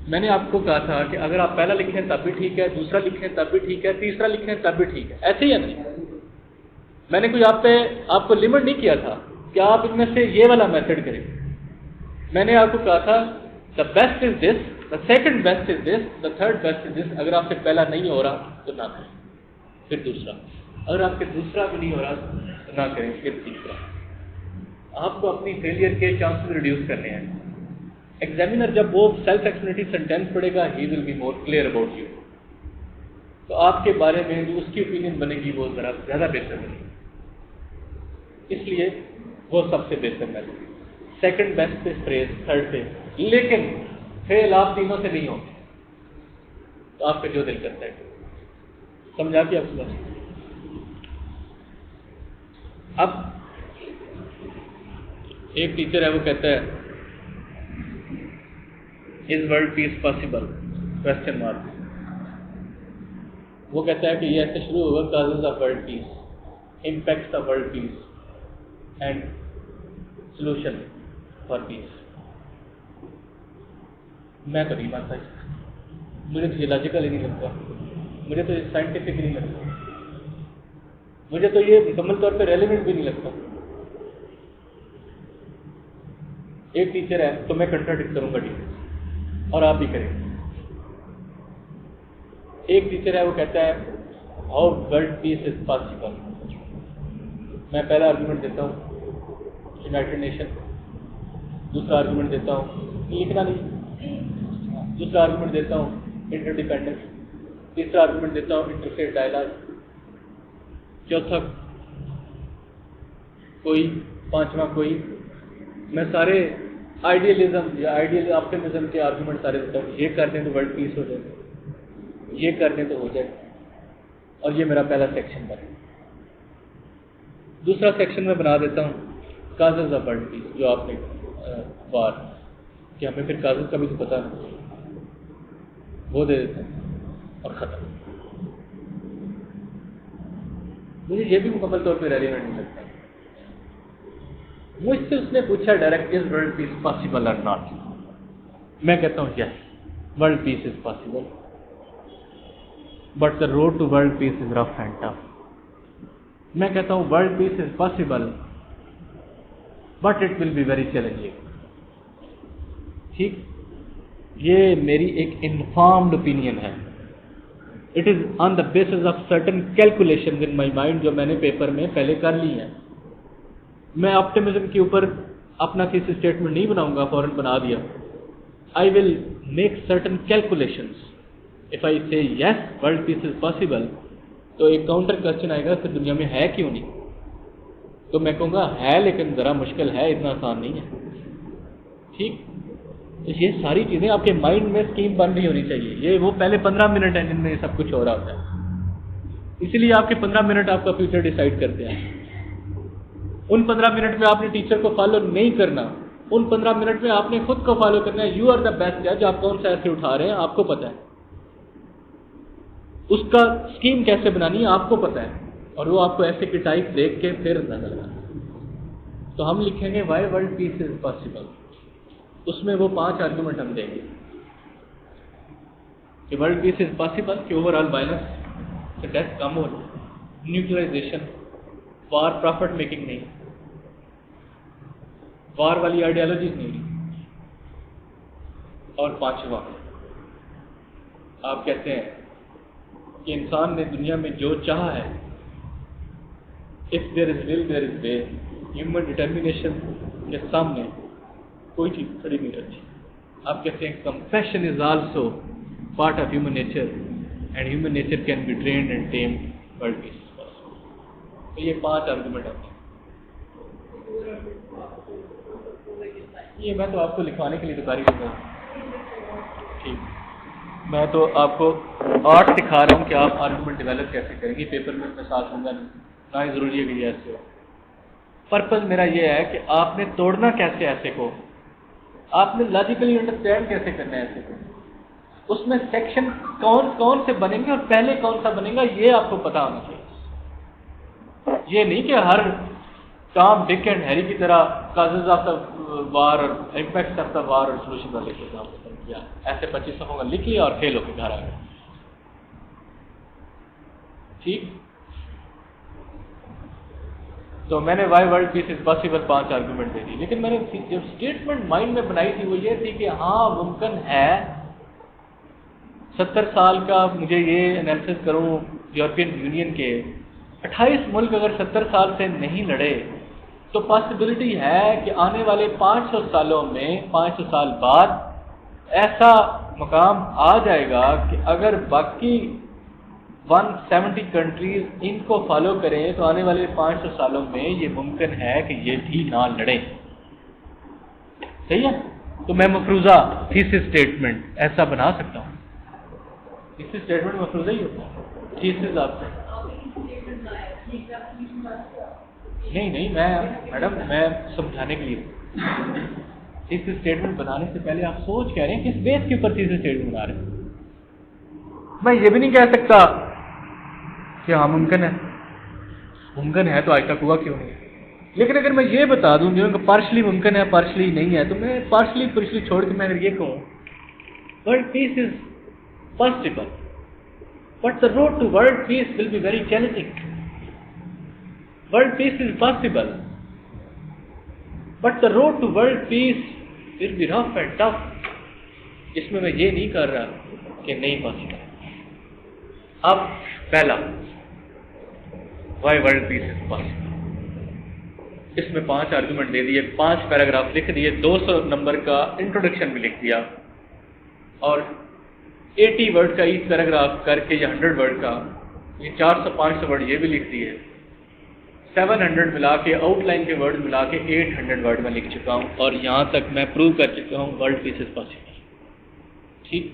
میں نے آپ کو کہا تھا کہ اگر آپ پہلا لکھیں تب بھی ٹھیک ہے, دوسرا لکھیں تب بھی ٹھیک ہے, تیسرا لکھیں تب بھی ٹھیک ہے. ایسے ہی ہے نا جی. میں نے کوئی آپ کو لمٹ نہیں کیا تھا کہ آپ ان میں سے یہ والا میتھڈ کریں. میں نے آپ کو کہا تھا the best is this, the second best is this, the third best is this. اگر آپ سے پہلا نہیں ہو رہا تو نہ کریں, پھر دوسرا. اگر آپ کے دوسرا بھی نہیں ہو رہا تو نہ کریں, پھر تیسرا. آپ کو اپنی فیلئر کے چانسز ریڈیوس کرنے ہیں. ایگزامینر جب وہ سیلف ایکسپلینیٹری سینٹینس پڑھے گا, he will be more clear about you. تو آپ کے بارے میں جو اس کی اوپینین بنے گی وہ ذرا زیادہ بہتر بنے گی. اس لیے وہ سب سے بہتر میتھڈ. سیکنڈ بیسٹ پہ فریز, تھرڈ پہ. لیکن فیل آپ تینوں سے نہیں ہوتے, تو آپ کا جو دل کرتا ہے. سمجھا کہ آپ کو اب ایک ٹیچر ہے, وہ کہتا ہے is world peace possible question mark. وہ کہتا ہے کہ یہ ایسے شروع ہوگا, causes of world peace, impacts of world peace and solution for peace. میں تو نہیں مانتا, مجھے تو یہ لاجیکل ہی نہیں لگتا, مجھے تو یہ سائنٹیفک نہیں لگتا, مجھے تو یہ مکمل طور پہ ریلیونٹ بھی نہیں لگتا. ایک ٹیچر ہے تو میں کنٹراڈکٹ کروں گا ٹیچر, اور آپ بھی کریں. ایک ٹیچر ہے, وہ کہتا ہے how world peace is possible. میں پہلا آرگومنٹ دیتا ہوں یونائٹڈ نیشن, دوسرا آرگومنٹ دیتا ہوں لکھنا نہیں, دوسرا آرگومنٹ دیتا ہوں انٹر ڈیپینڈنس, تیسرا آرگومنٹ دیتا ہوں انٹرفیئر ڈائلاگ, چوتھا کوئی، پانچواں کوئی. میں سارے آئیڈیلزم یا آئیڈیل آپٹمزم کے آرگومنٹ سارے دیتا ہوں. یہ کر دیں تو ورلڈ پیس ہو جائے گا، یہ کر دیں تو ہو جائے گا. اور یہ میرا پہلا سیکشن بنے. دوسرا سیکشن میں بنا دیتا ہوں کازز آف ورلڈ پیس، جو آپ نے وار کہ ہمیں پھر کازز کا بھی تو پتہ نہیں، وہ دے دیتا ہوں اور ختم. مجھے یہ بھی مکمل طور پہ ریلیونٹ نہیں لگتا. مجھ سے اس نے پوچھا direct is world peace possible اور ناٹ. میں کہتا ہوں yes world peace is possible but the road to world peace is rough and tough. میں کہتا ہوں world peace is possible but it will be very challenging. ٹھیک، یہ میری ایک انفارمڈ اوپینین ہے. It is on the basis of certain calculation in my mind جو میں نے پیپر میں پہلے کر لی ہیں. میں آپٹمزم کے اوپر اپنا تھیسس اسٹیٹمنٹ نہیں بناؤں گا فوراً بنا دیا. I will make certain calculations. If I say yes world peace is possible تو ایک کاؤنٹر کوشچن آئے گا کہ دنیا میں ہے کیوں نہیں. تو میں کہوں گا ہے لیکن ذرا مشکل ہے، اتنا آسان نہیں ہے. ٹھیک، یہ ساری چیزیں آپ کے مائنڈ میں اسکیم بن رہی ہونی چاہیے. یہ وہ پہلے 15 منٹ ہیں جن میں یہ سب کچھ ہو رہا ہوتا ہے. اسی لیے آپ کے 15 منٹ آپ کا فیوچر ڈیسائیڈ کرتے ہیں. ان 15 منٹ میں آپ نے ٹیچر کو فالو نہیں کرنا. ان 15 منٹ میں آپ نے خود کو فالو کرنا ہے. یو آر دا بیسٹ جج. آپ کون سا ایسے اٹھا رہے ہیں آپ کو پتہ ہے، اس کا اسکیم کیسے بنانی ہے آپ کو پتہ ہے، اور وہ آپ کو ایسے کی ٹائپ دیکھ کے پھر اندازہ لگانا. تو ہم لکھیں گے why world peace is possible. اس میں وہ 5 آرگومنٹ ہم دیں گے کہ ورلڈ پیس از پاسبل کہ اوور آل وائلنس سے ڈیتھ کم ہو رہی، نیوکلائزیشن، وار پروفٹ میکنگ نہیں، وار والی آئیڈیالوجیز نہیں رہی. اور 5واں آپ کہتے ہیں کہ انسان نے دنیا میں جو چاہا ہے، if there is will there is way. Human determination کے سامنے کوئی چیز کھڑی نہیں رہتی. آپ کہتے ہیں compassion is also part of human nature and human nature can be trained and tamed world peace. تو یہ 5 آرگومنٹ ہیں. یہ میں تو آپ کو لکھوانے کے لیے تیاری کر رہا ہوں. ٹھیک، میں تو آپ کو آرٹ سکھا رہا ہوں کہ آپ آرگومنٹ ڈیولپ کیسے کریں گے. پیپر میں میں ساتھ ہوں گا نہیں، نہ ہی ضروری ہے کہ یہ ایسے ہو. پرپز میرا یہ ہے کہ آپ نے توڑنا کیسے ایسے کو، آپ نے لاجیکلی انڈرسٹینڈ کیسے کرنا ہے ایسے کو. اس میں سیکشن کون کون سے بنیں گے اور پہلے کون سا بنے گا یہ آپ کو پتا ہونا چاہیے. یہ نہیں کہ ہر کام ڈک اینڈ ہیری کی طرح کازز آف دا وار اور امپیکٹس آف دا وار اور سولوشن والے کے کام ختم کیا، ایسے 25 صفحوں کا لکھ لیا اور فیل ہو کے گھر آ گئے. ٹھیک، تو میں نے why world peace is possible 5 argument دے دی. لیکن میں نے جب اسٹیٹمنٹ مائنڈ میں بنائی تھی وہ یہ تھی کہ ہاں ممکن ہے 70 سال کا مجھے یہ انالیسس کروں یورپین یونین کے 28 ملک اگر 70 سال سے نہیں لڑے تو پاسبلٹی ہے کہ آنے والے 500 سالوں میں 500 سال بعد ایسا مقام آ جائے گا کہ اگر باقی 170 کنٹریز ان کو فالو کریں تو آنے والے 500 سالوں میں یہ ممکن ہے کہ یہ بھی نہ لڑیں. صحیح ہے؟ تو میں مفروضہ تھیسس اسٹیٹمنٹ ایسا بنا سکتا ہوں. تھیسس اسٹیٹمنٹ مفروضہ ہی ہوتا ہے. تھیسس آپ سے نہیں میں میڈم میں سمجھانے کے لیے تھیسس اسٹیٹمنٹ بنانے سے پہلے آپ سوچ کہہ رہے ہیں کس بیس کے اوپر تھیسس اسٹیٹمنٹ بنا رہے ہیں. میں یہ بھی نہیں کہہ سکتا کہ ہاں ممکن ہے تو آج تک ہوا کیوں نہیں. لیکن اگر میں یہ بتا دوں جو کہ پارشلی ممکن ہے پارشلی نہیں ہے تو میں پارشلی چھوڑ کے میں اگر یہ کہوں world peace is possible but the road to world peace will be very challenging. World peace is possible but the road to world peace will be rough and tough. اس میں یہ نہیں کر رہا کہ نہیں پاسبل. اب پہلا why world peace is possible. اس میں 5 آرگومنٹ دے دیے، 5 پیراگراف لکھ دیے، 200 نمبر کا انٹروڈکشن بھی لکھ دیا اور 80 ورڈ کا ایچ پیراگراف کر کے یا 100 ورڈ کا یہ 400-500 ورڈ یہ بھی لکھ دیے 700 ملا کے آؤٹ لائن کے ورڈ ملا کے 800 ورڈ میں لکھ چکا ہوں، اور یہاں تک میں پروو کر چکا ہوں ورلڈ پیس از پاسبل. ٹھیک.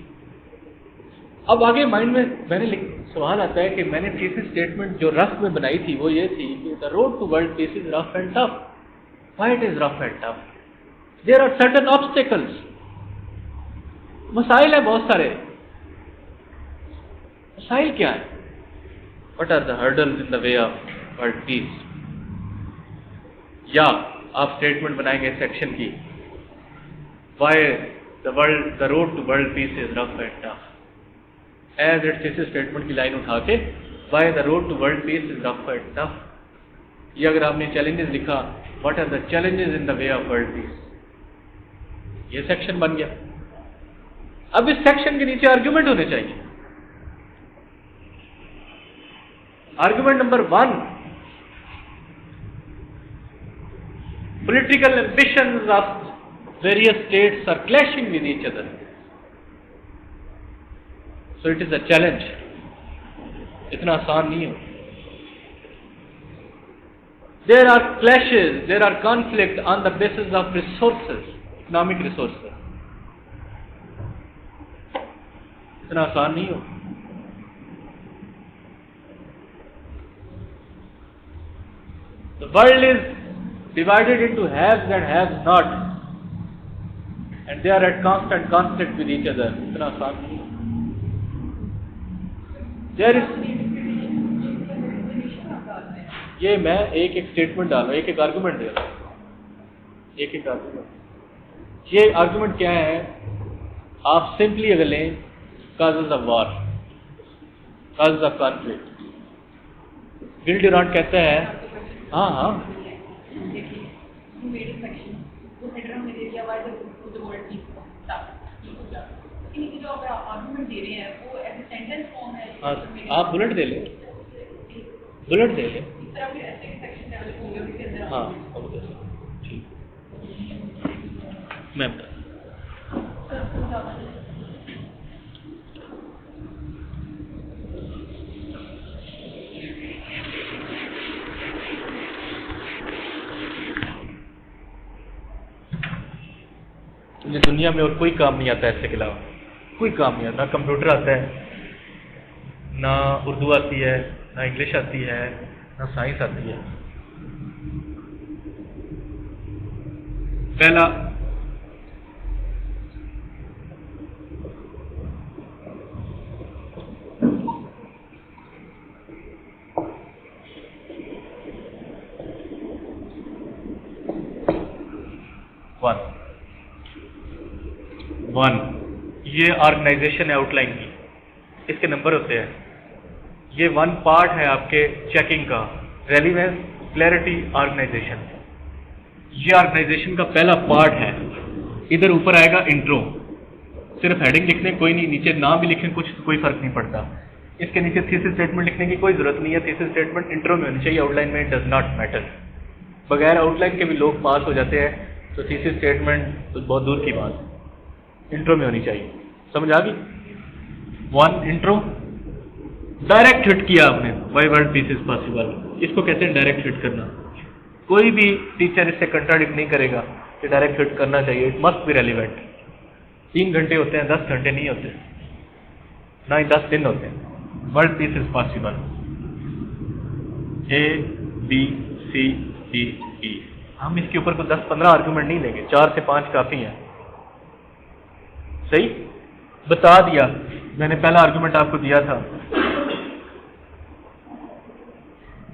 اب آگے مائنڈ میں نے سوال آتا ہے کہ میں نے تھیسس اسٹیٹمنٹ جو رف میں بنائی تھی وہ یہ تھی کہ the road to world peace is rough and tough. Why it is rough and tough? There are certain obstacles. مسائل ہیں بہت سارے. مسائل کیا ہے؟ What are the hurdles in the way of world peace? یا آپ اسٹیٹمنٹ بنائیں گے سیکشن کی، why the road to world peace is rough and tough. As it thesis statement کی لائن اٹھا کے why the road to world peace is rough and tough. یا اگر آپ نے چیلنجز لکھا، what are the challenges in the way of world peace, یہ section بن گیا. اب اس سیکشن کے نیچے آرگیومنٹ ہونے چاہیے. Argument number 1، political ambitions of various states are clashing with each other. So it is a challenge. اتنا آسان نہیں ہو. There are clashes, there are conflict on the basis of resources, economic resources. اتنا آسان نہیں ہو. The world is divided into haves and haves not, and they are at constant conflict with each other. اتنا آسان نہیں. There is یہ میں ایک statement ڈال رہا ہوں، ایک آرگومنٹ دے رہا ہوں، ایک آرگومنٹ. یہ آرگومنٹ کیا ہے؟ آپ سمپلی اگر لیں causes of war, causes of conflict. Will Durant کہتا ہے ہاں آپ بلٹ دے لیں، بلٹ دے لیں. ہاں ٹھیک، میں مجھے دنیا میں اور کوئی کام نہیں آتا ایسے کے علاوہ، کوئی کام نہیں آتا. نہ کمپیوٹر آتا ہے، نہ اردو آتی ہے، نہ انگلش آتی ہے، نہ سائنس آتی ہے. پہلا ون یہ آرگنائزیشن ہے آؤٹ لائن کی، اس کے نمبر ہوتے ہیں. یہ 1 پارٹ ہے آپ کے چیکنگ کا، ریلیونس، کلیئرٹی، آرگنائزیشن. یہ آرگنائزیشن کا پہلا پارٹ ہے. ادھر اوپر آئے گا انٹرو، صرف ہیڈنگ لکھنے کوئی نہیں، نیچے نام بھی لکھیں کچھ کوئی فرق نہیں پڑتا. اس کے نیچے تھیسس اسٹیٹمنٹ لکھنے کی کوئی ضرورت نہیں ہے. تھیسس اسٹیٹمنٹ انٹرو میں ہونی چاہیے، آؤٹ لائن میں ڈز ناٹ میٹر. بغیر آؤٹ لائن کے بھی لوگ پاس ہو جاتے ہیں، تو تھیسس اسٹیٹمنٹ تو بہت دور کی بات ہے، انٹرو میں ہونی چاہیے. سمجھ آ گئی؟ 1 انٹرو. ڈائریکٹ ہٹ کیا آپ نے، why world peace is possible, اس کو کہتے ہیں ڈائریکٹ ہٹ کرنا. کوئی بھی ٹیچر اس سے کنٹراڈکٹ نہیں کرے گا کہ ڈائریکٹ ہٹ کرنا چاہیے. It must be relevant. 3 گھنٹے ہوتے ہیں، 10 گھنٹے نہیں ہوتے، نہ ہی 10 دن ہوتے ہیں. World peace is possible. A B C D E. ہم اس کے اوپر کوئی 10-15 آرگومنٹ نہیں لیں گے، 4 سے 5 کافی ہیں. صحیح بتا دیا میں نے. پہلا آرگومنٹ آپ کو دیا تھا،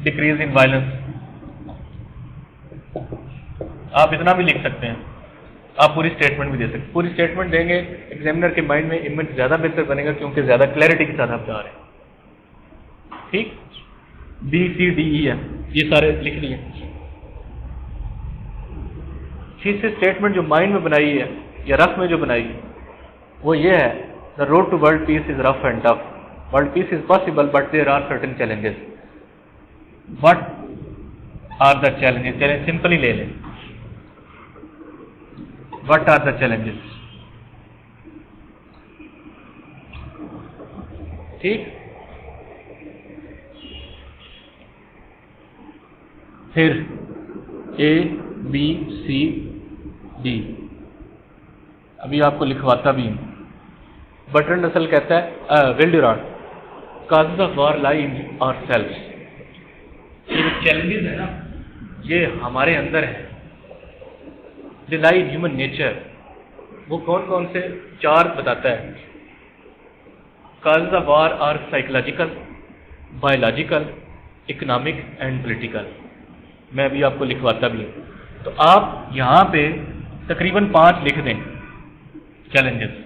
ڈیکریز ان وائلنس. آپ اتنا بھی لکھ سکتے ہیں، آپ پوری اسٹیٹمنٹ بھی دے سکتے ہیں. پوری اسٹیٹمنٹ دیں گے ایگزامینر کے مائنڈ میں امیج زیادہ بہتر بنے گا، کیونکہ زیادہ کلیئرٹی کے ساتھ آپ جا رہے ہیں. ٹھیک. B C D E ہے، یہ سارے لکھ لیے. تھیسس اسٹیٹمنٹ جو مائنڈ میں بنائی ہے یا رف میں جو بنائی ہے وہ یہ ہے، the road to world peace is rough and tough. World peace is possible but there are certain challenges. What are the challenges? Challenge simple ہی لے لیں. What are the challenges? ٹھیک. پھر اے بی سی ڈی. ابھی آپ کو لکھواتا بھی ہوں. برٹرنڈ رسل کہتا ہے ول ڈورانٹ کازز آف وار لائی ان آور سیلفس. یہ جو چیلنجز ہیں نا یہ ہمارے اندر ہیں. دی لائی ان ہیومن نیچر. وہ کون کون سے 4 بتاتا ہے. Causes of war are psychological, biological, economic and political. میں ابھی آپ کو لکھواتا بھی ہوں. تو آپ یہاں پہ تقریباً 5 لکھ دیں چیلنجز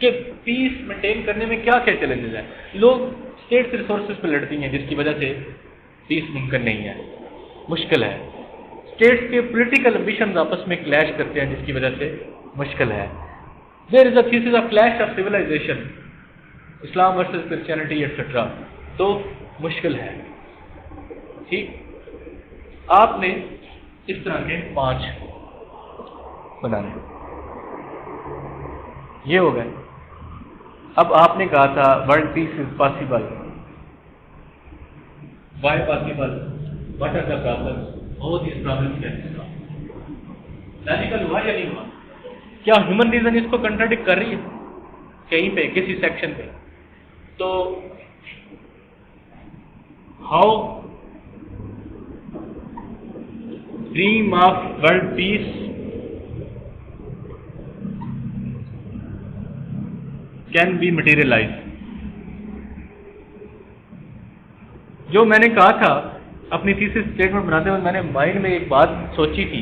کہ پیس مینٹین کرنے میں کیا کیا چیلنجز ہیں. لوگ اسٹیٹ ریسورسز پہ لڑتی ہیں جس کی وجہ سے پیس ممکن نہیں ہے, مشکل ہے. اسٹیٹس کے پولیٹیکل امبیشنز آپس میں کلیش کرتے ہیں جس کی وجہ سے مشکل ہے. There is a thesis of clash of civilization, Islam versus Christianity etcetera. تو مشکل ہے. ٹھیک, آپ نے اس طرح کے 5 بنانے. یہ ہو گئے. اب آپ نے کہا تھا world peace is possible. Why possible, what are the problems, all these problems can be solved. Logical ہوا یا نہیں ہوا؟ کیا ہیومن ریزن اس کو کنٹراڈکٹ کر رہی ہے کہیں پہ کسی سیکشن پہ؟ تو how dream of world peace can be materialize. جو میں نے کہا تھا اپنی تھیسس اسٹیٹمنٹ بناتے ہوئے میں نے مائنڈ میں ایک بات سوچی تھی,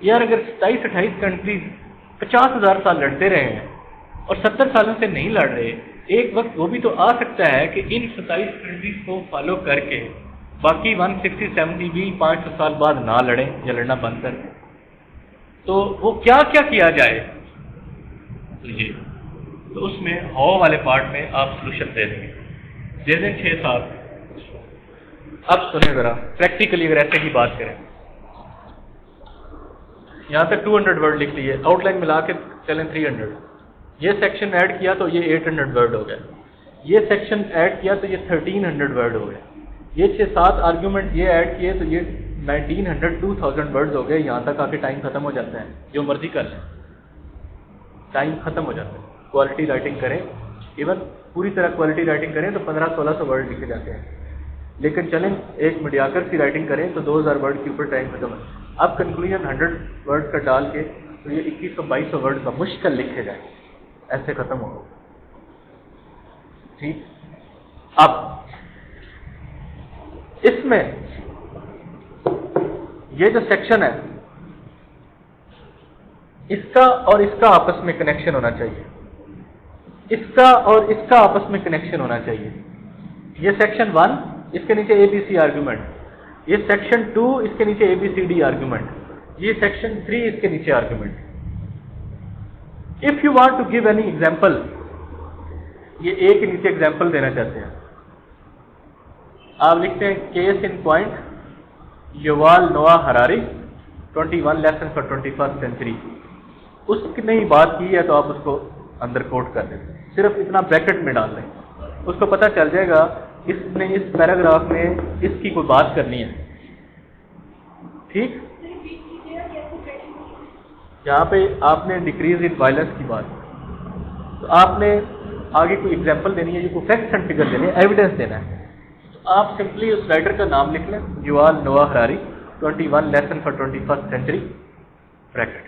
یار اگر 27-28 کنٹریز 50,000 سال لڑتے رہے ہیں اور 70 سالوں سے نہیں لڑ رہے, ایک وقت وہ بھی تو آ سکتا ہے کہ ان 27 کنٹریز کو فالو کر کے باقی 160-70 بھی 500 سال بعد نہ لڑیں یا لڑنا بند کر دیں. تو وہ کیا کیا جائے؟ تو اس میں ہاؤ والے پارٹ میں آپ سولوشن دے دیں 6-7. اب سنیں ذرا پریکٹیکلی اگر ایسے کی بات کریں. یہاں تک 200 ورڈ لکھ لیے, آؤٹ لائن ملا کے چلیں 300. یہ سیکشن ایڈ کیا تو یہ 800 ورڈ ہو گئے. یہ سیکشن ایڈ کیا تو یہ 1300 ورڈ ہو گئے. یہ 6-7 آرگیومنٹ یہ ایڈ کیے تو یہ 1900-2000 ورڈز ہو گئے. یہاں تک آ کے ٹائم ختم ہو جاتا ہے. جو مرضی کر لیں ٹائم ختم ہو جاتا ہے. کوالٹی رائٹنگ کریں, ایون پوری طرح کوالٹی رائٹنگ کریں تو 1500-1600 ورڈ لکھے جاتے ہیں. لیکن چلیں ایک میڈیاکر سی رائٹنگ کریں تو 2000 ورڈ کے اوپر ٹائم ختم ہے. اب کنکلوژن 100 ورڈ کا ڈال کے تو یہ 2100-2200 ورڈ کا مشکل لکھے جائیں, ایسے ختم ہو. ٹھیک, اب اس میں یہ جو سیکشن ہے اس کا اور اس کا آپس میں کنیکشن ہونا چاہیے. اس کا اور اس کا آپس میں کنیکشن ہونا چاہیے. یہ سیکشن 1 اس کے نیچے ABC آرگیومنٹ, یہ سیکشن 2 اس کے نیچے ABCD آرگیومنٹ, یہ سیکشن 3 اس کے نیچے argument. If you want to give any example, یہ A کے نیچے ایگزامپل دینا چاہتے ہیں, آپ لکھتے ہیں case in point Yuval Noah Harari 21 lesson for 21st century. اس نے ہی بات کی ہے تو آپ اس کو اندر کوٹ کر دیں, صرف اتنا بریکٹ میں ڈال دیں, اس کو پتہ چل جائے گا اس نے اس پیراگراف میں اس کی کوئی بات کرنی ہے. ٹھیک, یہاں پہ آپ نے ڈیکریز ان وائلنس کی بات, تو آپ نے آگے کوئی ایگزامپل دینی ہے, کوئی فیکٹس اینڈ فگر دینے, ایویڈنس دینا ہے. تو آپ سمپلی اس رائٹر کا نام لکھ لیں, Yuval Noah Harari 21 lesson for 21st century bracket.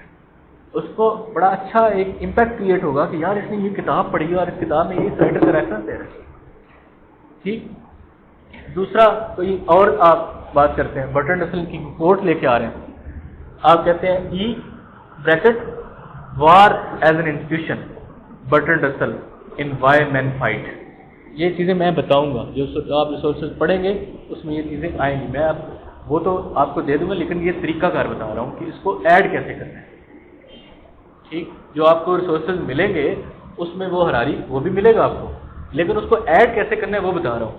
اس کو بڑا اچھا ایک امپیکٹ کریٹ ہوگا کہ یار اس نے یہ کتاب پڑھی اور اس کتاب میں یہ اس رائٹر کا ریفرنس دے رہا ہے. ٹھیک, دوسرا کوئی اور آپ بات کرتے ہیں, برٹرنڈ رسل کی کوٹ لے کے آ رہے ہیں, آپ کہتے ہیں E bracket war as an institution Bertrand Russell in Y main fight. یہ چیزیں میں بتاؤں گا, جو آپ ریسورسز پڑھیں گے اس میں یہ چیزیں آئیں گی. میں وہ تو آپ کو دے دوں گا, لیکن یہ طریقہ کار بتا رہا ہوں کہ اس کو ایڈ کیسے کرنا ہے. ٹھیک, جو آپ کو ریسورسز ملیں گے اس میں وہ ہراری وہ بھی ملے گا آپ کو, لیکن اس کو ایڈ کیسے کرنا ہے وہ بتا رہا ہوں.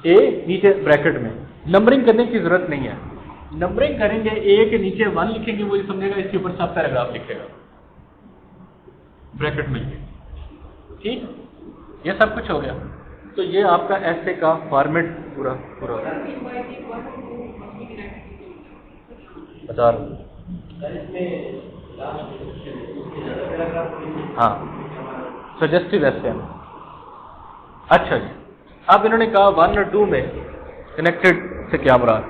اے نیچے بریکٹ میں نمبرنگ کرنے کی ضرورت نہیں ہے. نمبرنگ کریں گے, اے کے نیچے 1 لکھیں گے, وہ یہ سمجھے گا اس کے اوپر سب پیراگراف لکھے گا بریکٹ میں. ٹھیک, یہ سب کچھ ہو گیا. تو یہ آپ کا ایسے کا فارمیٹ پورا ہو گیا. بتا رہا ہوں. ہاں سجیسٹو ایسے ہیں. اچھا جی اب انہوں نے کہا 1 اور 2 میں کنیکٹڈ سے کیا مراد.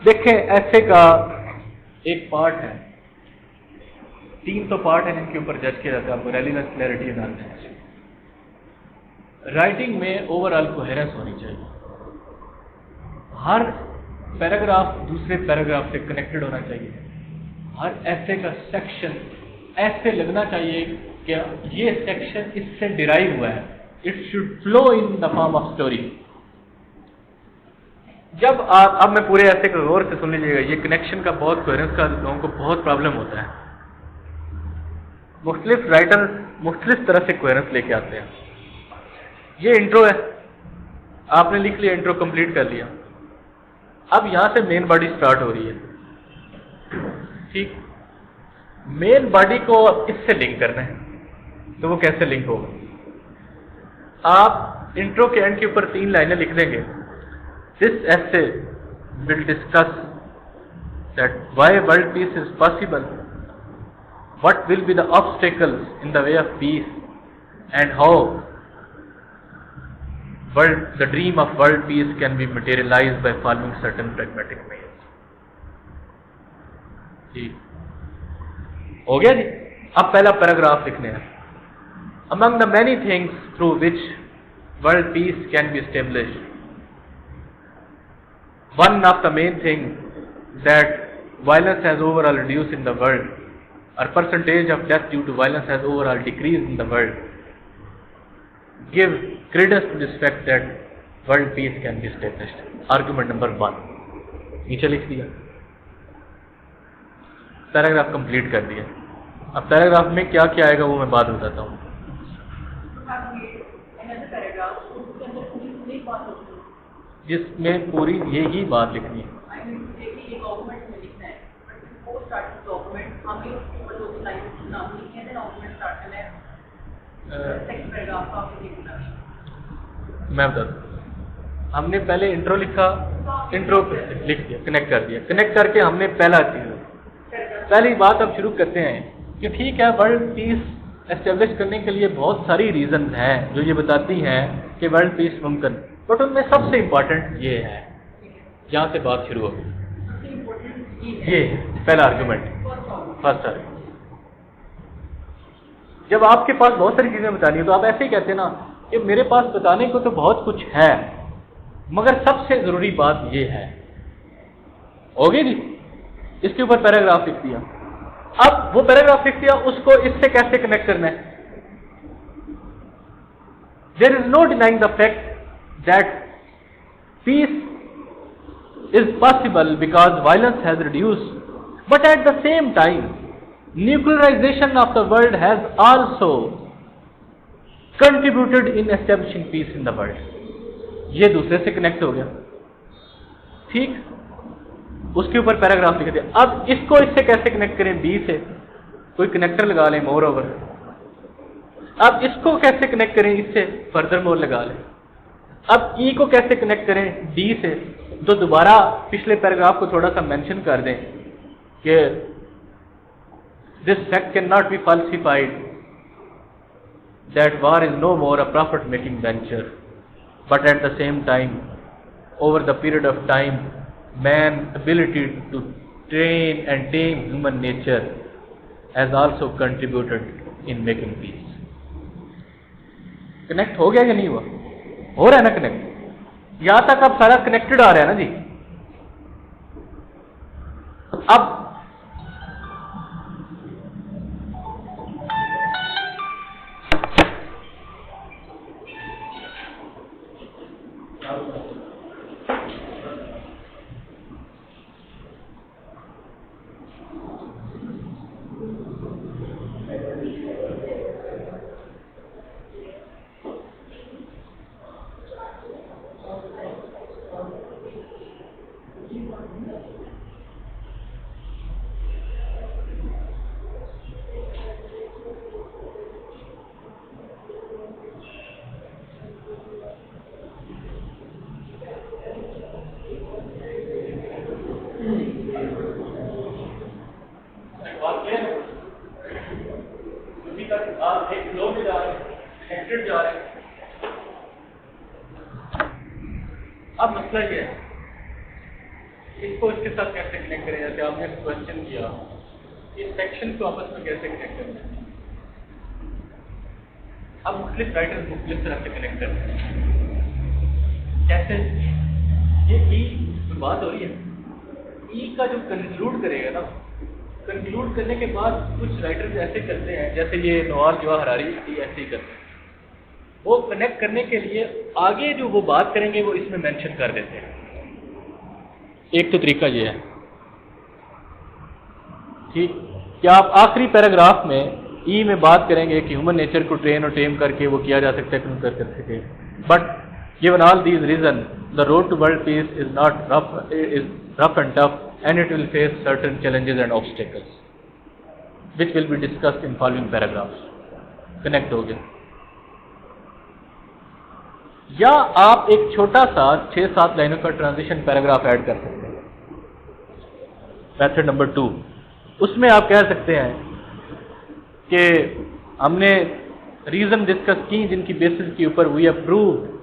دیکھیں ایسے کا ایک پارٹ ہے, 3 تو پارٹ ہیں جن کے اوپر جج کیا جاتا ہے. آپ کو ریلیونس, کلیئرٹی, انالیسس. رائٹنگ میں اوور آل کوہیرنس ہونی چاہیے. ہر پیراگراف دوسرے پیراگراف سے کنیکٹڈ ہونا چاہیے. ہر ایسے کا سیکشن ایسے لگنا چاہیے کہ یہ سیکشن اس سے ڈرائیو ہوا ہے. It should flu in the form of story. جب آپ, اب میں پورے ایسے کو غور سے سن لیجیے گا, یہ کنیکشن کا بہت کوہیرنس کا لوگوں کو بہت پرابلم ہوتا ہے. مختلف رائٹر مختلف طرح سے کوہیرنس لے کے آتے ہیں. یہ انٹرو ہے, آپ نے لکھ لیا, انٹرو کمپلیٹ کر لیا. اب یہاں سے مین باڈی سٹارٹ ہو رہی ہے. ٹھیک, مین باڈی کو اس سے لنک کرنا ہے, تو وہ کیسے لنک ہوگا؟ آپ انٹرو کے اینڈ کے اوپر 3 لائنیں لکھ دیں گے. This essay will discuss that why world peace is possible, what will be the obstacles in the way of peace, and how the dream of world peace can be materialized by following certain pragmatic means. جی ہو گیا جی. اب پہلا paragraph لکھنے ہیں. Among the many things through which world peace can be established, one of the main things that violence has overall reduced in the world, or percentage of death due to violence has overall decreased in the world, give credence to this fact that world peace can be established. Argument number 1 نیچے لکھ دیا, paragraph complete کر دیا. اب paragraph میں کیا کیا آئے گا وہ میں بعد بتاتا ہوں. جس میں پوری یہی بات لکھنی ہے. میں بتا دوں, ہم نے پہلے انٹرو لکھا, انٹرو لکھ دیا, کنیکٹ کر دیا. کنیکٹ کر کے ہم نے پہلی بات اب شروع کرتے ہیں کہ ٹھیک ہے ورلڈ پیس اسٹیبلش کرنے کے لیے بہت ساری ریزنز ہیں جو یہ بتاتی ہیں کہ ورلڈ پیس ممکن, بٹ ان میں سب سے امپورٹنٹ یہ ہے, جہاں سے بات شروع ہوگی. یہ پہلا آرگومنٹ, فرسٹ آرگومنٹ. جب آپ کے پاس بہت ساری چیزیں بتانی ہیں تو آپ ایسے ہی کہتے ہیں نا کہ میرے پاس بتانے کو تو بہت کچھ ہے مگر سب سے ضروری بات یہ ہے. ہوگی جی. اس کے اوپر پیراگراف لکھ دیا. اب وہ پیراگراف لکھ دیا, اس کو اس سے کیسے کنیکٹ کرنا ہے؟ There is no denying the fact that peace is possible because violence has reduced, but at the same time nuclearization of the world has also contributed in establishing peace in the world. یہ دوسرے سے connect ہو گیا. ٹھیک, اس کے اوپر paragraph لکھ دیا. اب اس کو اس سے کیسے کنیکٹ کریں؟ بی سے کوئی کنیکٹر لگا لیں, مور اوور. اب اس کو کیسے کنیکٹ کریں؟ اس سے فردر مور لگا لیں. اب ای کو کیسے کنیکٹ کریں؟ ڈی سے. تو دوبارہ پچھلے پیراگراف کو تھوڑا سا مینشن کر دیں کہ this fact can not be falsified that war is no more a profit making venture, but at the same time over the period of time man ability to train and tame human nature has also contributed in making peace. Connect ہو گیا یا نہیں ہوا؟ ہو رہا ہے نا connect. یہاں تک اب سارا کنیکٹڈ آ رہا ہے نا جی. اب بات کلیئر ہے؟ ابھی تک آپ ایک فلو میں جا رہے ہیں، کنیکٹڈ جا رہے ہیں. اب مسئلہ یہ ہے اس کو اس کے ساتھ کیسے کنیکٹ کریں. جیسے آپ نے کوشچن کیا اس سیکشن کو آپس میں کیسے کنیکٹ کریں. اب مختلف رائٹر مختلف طرح سے کنیکٹ کرتے ہیں. کیسے؟ یہ ای بات ہو رہی ہے، ای کا جو کنکلوڈ کرے گا نا، کنکلوڈ کرنے کے بعد کچھ رائٹر ایسے کرتے ہیں، جیسے یہ نوال جواہر حراری ایسے ہی کرتے ہیں. وہ کنیکٹ کرنے کے لیے آگے جو وہ بات کریں گے وہ اس میں مینشن کر دیتے ہیں. ایک تو طریقہ یہ ہے ٹھیک کہ آپ آخری پیراگراف میں ای میں بات کریں گے کہ ہیومن نیچر کو ٹرین اور ٹیم کر کے وہ کیا جا سکتا ہے کیوں کر سکتے. But given all these reasons, the road to world peace is rough and tough, and it will face certain challenges and obstacles, which will be discussed in following paragraphs. Connect ہو گیا. یا آپ ایک چھوٹا سا 6-7 لائنوں کا ٹرانزیشن پیراگراف ایڈ کر سکتے ہیں. میتھڈ نمبر 2 اس میں آپ کہہ سکتے ہیں کہ ہم نے ریزن ڈسکس کی جن کی بیسس کے اوپر وی ہیو پرووڈ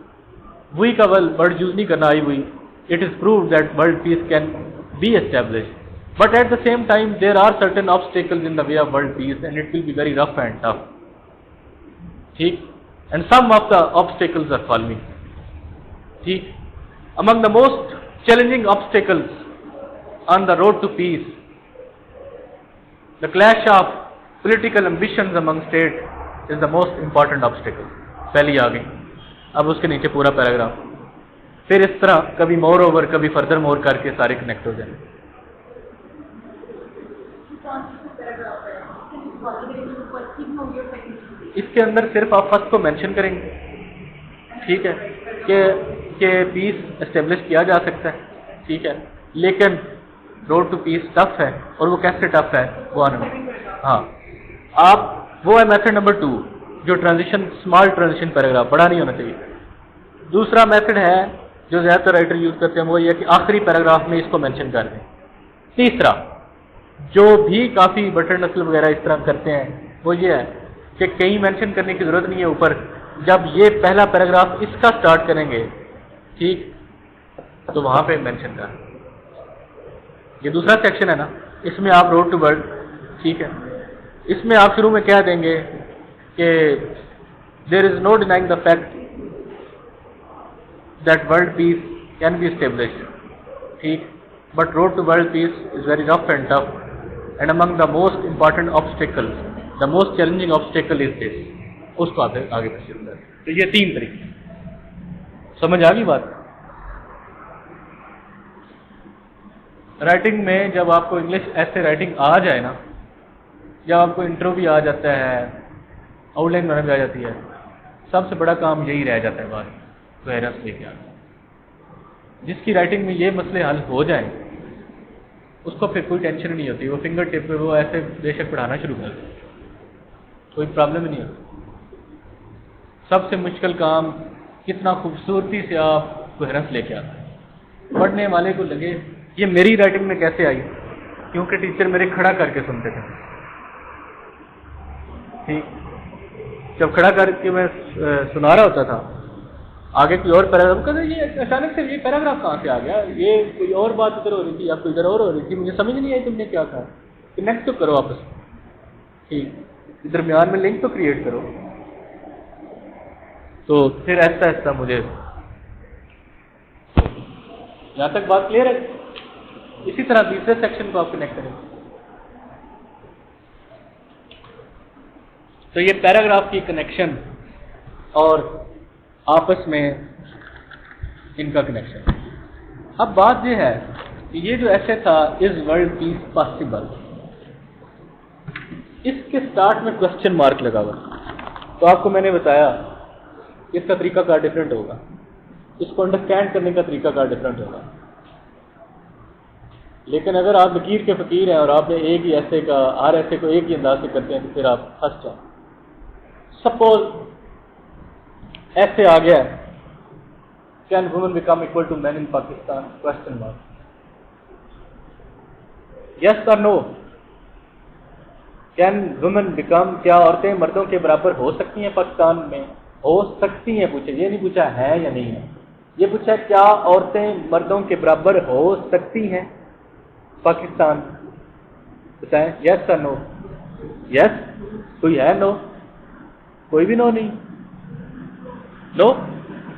وی کا ورڈ یوز نہیں کرنا آئی ہوئی. It is proved that world peace can be establish, but at the same time there are certain obstacles in the way of world peace and it will be very rough and tough. ٹھیک. And some of the obstacles are following. ٹھیک. Among the most challenging obstacles on the road to peace, the clash of political ambitions among state is the most important obstacle. پہلی آ گئی. اب اس کے نیچے پورا paragraph. پھر اس طرح کبھی مور اوور کبھی فردر مور کر کے سارے کنیکٹ ہو جائیں. اس کے اندر صرف آپ فرسٹ کو مینشن کریں گے. ٹھیک ہے کہ پیس اسٹیبلش کیا جا سکتا ہے. ٹھیک ہے. لیکن روڈ ٹو پیس ٹف ہے, اور وہ کیسے ٹف ہے وہ آنے میں. ہاں آپ وہ ہے میتھڈ نمبر 2 جو ٹرانزیشن اسمال ٹرانزیشن پیراگراف بڑا نہیں ہونا چاہیے. دوسرا میتھڈ ہے جو زیادہ تر رائٹر یوز کرتے ہیں وہ یہ کہ آخری پیراگراف میں اس کو مینشن کر دیں. تیسرا جو بھی کافی بٹر نسل وغیرہ اس طرح کرتے ہیں وہ یہ ہے کہ کہیں مینشن کرنے کی ضرورت نہیں ہے اوپر, جب یہ پہلا پیراگراف اس کا سٹارٹ کریں گے ٹھیک تو وہاں پہ مینشن کر. یہ دوسرا سیکشن ہے نا, اس میں آپ روڈ ٹو ورلڈ ٹھیک ہے اس میں آپ شروع میں کہہ دیں گے کہ there is no denying the fact that world peace can be established. ٹھیک. But road to world peace is very rough and tough, and among the most important obstacle the most challenging obstacle is this. اس کو آپ آگے پھر کریں. تو یہ 3 طریقے. سمجھ آ گئی بات؟ رائٹنگ میں جب آپ کو انگلش ایسے رائٹنگ آ جائے نا, جب آپ کو انٹرو بھی آ جاتا ہے, آؤٹ لائن بنانا بھی آ جاتی ہے, سب سے بڑا کام یہی رہ جاتا ہے بات کوہرنس لے کے آنا. جس کی رائٹنگ میں یہ مسئلے حل ہو جائیں اس کو پھر کوئی ٹینشن نہیں ہوتی, وہ فنگر ٹپ پہ وہ ایسے بے شک پڑھانا شروع کر دے, کوئی پرابلم ہی نہیں ہوتی. سب سے مشکل کام کتنا خوبصورتی سے آپ کوہرنس لے کے آتے ہیں. پڑھنے والے کو لگے یہ میری رائٹنگ میں کیسے آئی, کیونکہ ٹیچر میرے کھڑا کر کے سنتے تھے. ٹھیک. جب کھڑا کر کے میں سنا رہا ہوتا تھا آگے کوئی اور پیراگراف, کہتے یہ اچانک سے یہ پیراگراف کہاں سے آ گیا, یہ کوئی اور بات ادھر ہو رہی تھی یا کوئی ادھر اور ہو رہی تھی, مجھے سمجھ نہیں آئی تم نے کیا کہا. کنیکٹ تو کرو آپس میں. ٹھیک. درمیان میں لنک تو کریٹ کرو. تو پھر ایسا ایسا مجھے یہاں تک بات کلیئر ہے. اسی طرح تیسرے سیکشن کو آپ کنیکٹ کریں. تو یہ پیراگراف کی کنیکشن اور آپس میں ان کا کنیکشن. اب بات یہ ہے کہ یہ جو ایسے تھا از ورلڈ پیس پاسبل, اس کے سٹارٹ میں کوشچن مارک لگا ہوا. تو آپ کو میں نے بتایا اس کا طریقہ کار ڈفرینٹ ہوگا, اس کو انڈرسٹینڈ کرنے کا طریقہ کار ڈفرینٹ ہوگا. لیکن اگر آپ لکیر کے فقیر ہیں اور آپ نے ایک ہی ایسے کا ہر ایسے کو ایک ہی انداز سے کرتے ہیں تو پھر آپ پھنس جائیں. سپوز ایسے آ گیا can woman become equal to main in Pakistan question mark, yes اور نو. کین وومن بیکم، کیا عورتیں مردوں کے برابر ہو سکتی ہیں پاکستان میں؟ ہو سکتی ہیں پوچھے، یہ نہیں پوچھا ہے یا نہیں ہے، یہ پوچھا کیا عورتیں مردوں کے برابر ہو سکتی ہیں پاکستان؟ بتائیں یس اور نو. یس کوئی ہے؟ نو کوئی بھی نو نہیں. نو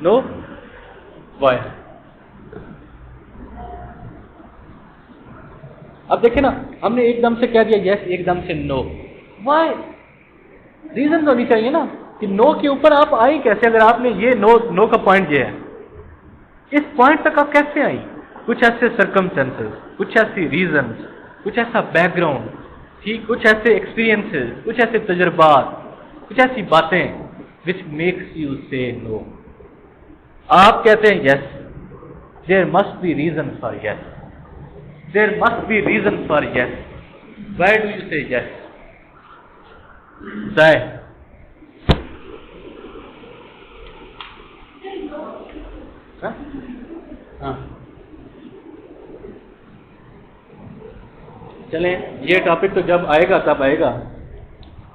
نو وائی؟ اب دیکھیں نا، ہم نے ایک دم سے کہہ دیا یس، ایک دم سے نو. وائی؟ ریزن تو نہیں چاہیے نا کہ نو کے اوپر آپ آئیں کیسے؟ اگر آپ نے یہ نو کا پوائنٹ یہ ہے، اس پوائنٹ تک آپ کیسے آئیں؟ کچھ ایسے سرکمسٹینسز، کچھ ایسی ریزنز، کچھ ایسا بیک گراؤنڈ، ٹھیک، کچھ ایسے ایکسپیرینسز، کچھ ایسے تجربات، کچھ ایسی باتیں which makes you say no. آپ کہتے ہیں یس، there must be reason for yes. There must be reason for yes. Why do you say yes? Say. ہاں چلیں، یہ ٹاپک تو جب آئے گا تب آئے گا.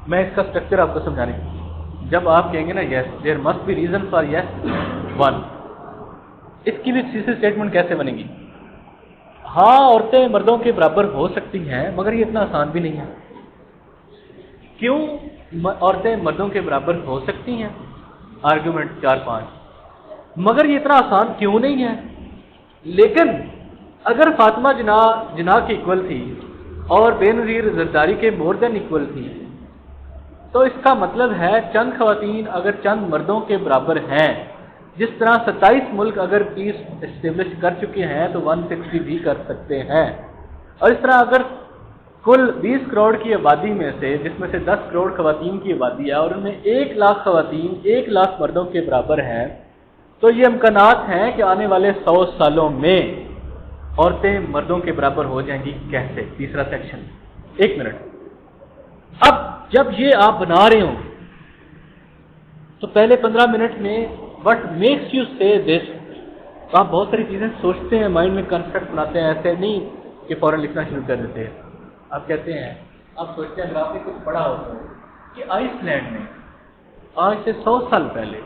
میں اس کا اسٹرکچر آپ کو سمجھانے. جب آپ کہیں گے نا yes, there must be reason for yes one, اس کی بھی تیسری اسٹیٹمنٹ کیسے بنے گی؟ ہاں عورتیں مردوں کے برابر ہو سکتی ہیں، مگر یہ اتنا آسان بھی نہیں ہے. کیوں عورتیں مردوں کے برابر ہو سکتی ہیں؟ آرگیومنٹ 4-5. مگر یہ اتنا آسان کیوں نہیں ہے؟ لیکن اگر فاطمہ جناح کی ایکول تھی اور بے نظیر زرداری کے مور دین ایکول تھی، تو اس کا مطلب ہے چند خواتین اگر چند مردوں کے برابر ہیں، جس طرح 27 ملک اگر پیس اسٹیبلش کر چکے ہیں تو 160 بھی کر سکتے ہیں. اور اس طرح اگر کل 20 کروڑ کی آبادی میں سے، جس میں سے 10 کروڑ خواتین کی آبادی ہے، اور ان میں 1 لاکھ خواتین 1 لاکھ مردوں کے برابر ہیں، تو یہ امکانات ہیں کہ آنے والے 100 سالوں میں عورتیں مردوں کے برابر ہو جائیں گی. کیسے؟ تیسرا سیکشن. 1 منٹ. اب جب یہ آپ بنا رہے ہوں تو پہلے 15 منٹ میں وٹ میکس یو سے دس، آپ بہت ساری چیزیں سوچتے ہیں، مائنڈ میں کنسپٹ بناتے ہیں. ایسے نہیں کہ فوراً لکھنا شروع کر دیتے ہیں. آپ کہتے ہیں، آپ سوچتے ہیں، اگر آپ نے کچھ پڑھا ہوتا ہے کہ آئس لینڈ میں آج سے 100 سال پہلے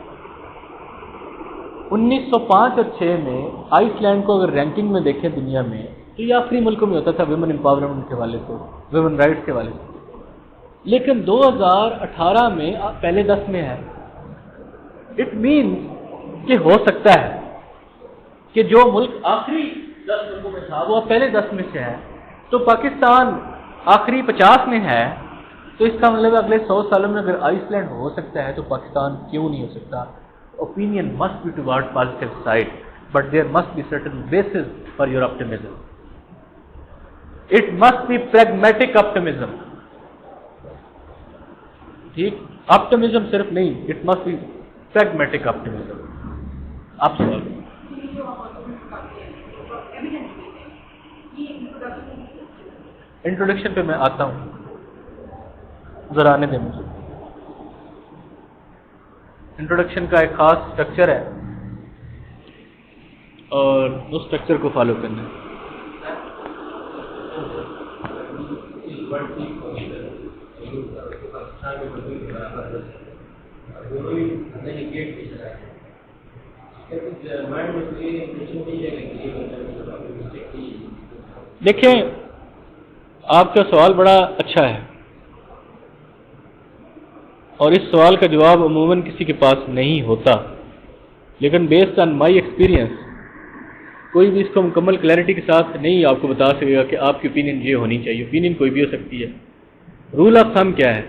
1905 اور 6 میں آئس لینڈ کو اگر رینکنگ میں دیکھیں دنیا میں، تو یہ آخری ملکوں میں ہوتا تھا ویمن امپاورمنٹ کے حوالے سے، ویمن رائٹس کے حوالے سے. لیکن 2018 میں پہلے 10 میں ہے. اٹ مین کہ ہو سکتا ہے کہ جو ملک آخری 10 ملکوں میں تھا وہ پہلے 10 میں سے ہے. تو پاکستان آخری 50 میں ہے، تو اس کا مطلب اگلے 100 سالوں میں اگر آئس لینڈ ہو سکتا ہے تو پاکستان کیوں نہیں ہو سکتا؟ Opinion must be toward positive side, but there must be certain basis for your optimism. It must be pragmatic optimism. ٹھیک، optimism صرف نہیں، it must be pragmatic optimism. آپ سوال. انٹروڈکشن پہ میں آتا ہوں، ذرا آنے دیں مجھے. انٹروڈکشن کا ایک خاص اسٹرکچر ہے اور اس اسٹرکچر کو فالو کرنا ہے. دیکھیں، آپ کا سوال بڑا اچھا ہے اور اس سوال کا جواب عموماً کسی کے پاس نہیں ہوتا، لیکن بیسڈ آن مائی ایکسپیرینس کوئی بھی اس کو مکمل کلیئرٹی کے ساتھ نہیں آپ کو بتا سکے گا کہ آپ کی اوپینین یہ ہونی چاہیے. اوپینین کوئی بھی ہو سکتی ہے. رول آف تھم کیا ہے؟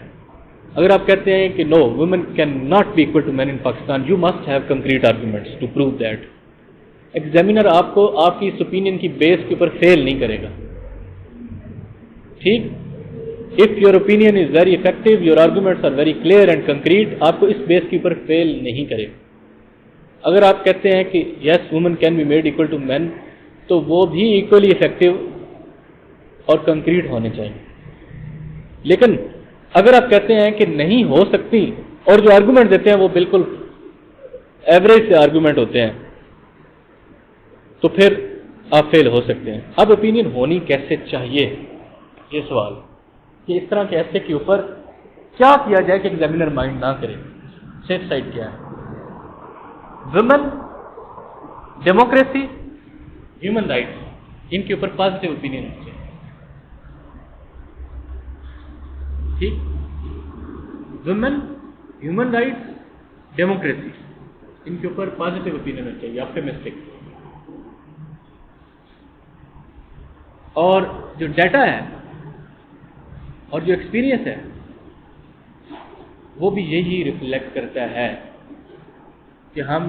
اگر آپ کہتے ہیں کہ no women can not be equal to main in Pakistan, you must have concrete arguments to prove that. Examiner آپ کو آپ کی اس اوپینین کی بیس کے اوپر فیل نہیں کرے گا. ٹھیک، if your opinion is very effective, your arguments are very clear and concrete، آپ کو اس بیس کے اوپر فیل نہیں کرے. اگر آپ کہتے ہیں کہ yes women can be made equal to men، تو وہ بھی equally effective اور concrete ہونے چاہیے. لیکن اگر آپ کہتے ہیں کہ نہیں ہو سکتی اور جو آرگومنٹ دیتے ہیں وہ بالکل ایوریج سے آرگومنٹ ہوتے ہیں، تو پھر آپ فیل ہو سکتے ہیں. اب اوپینین ہونی کیسے چاہیے، یہ سوال. کہ اس طرح کے ایسے کے اوپر کیا کیا جائے کہ ایگزامینر مائنڈ نہ کرے. سیف سائڈ کیا ہے؟ ویمن، ڈیموکریسی، ہیومن رائٹس، ان کے اوپر پازیٹیو اوپینین ہونا چاہیے. ٹھیک، ویمن، ہیومن رائٹس، ڈیموکریسی، ان کے اوپر پازیٹیو اوپینین ہونا چاہیے، آپٹیمسٹک. اور جو ڈیٹا ہے اور جو ایکسپیرینس ہے وہ بھی یہی ریفلیکٹ کرتا ہے کہ ہم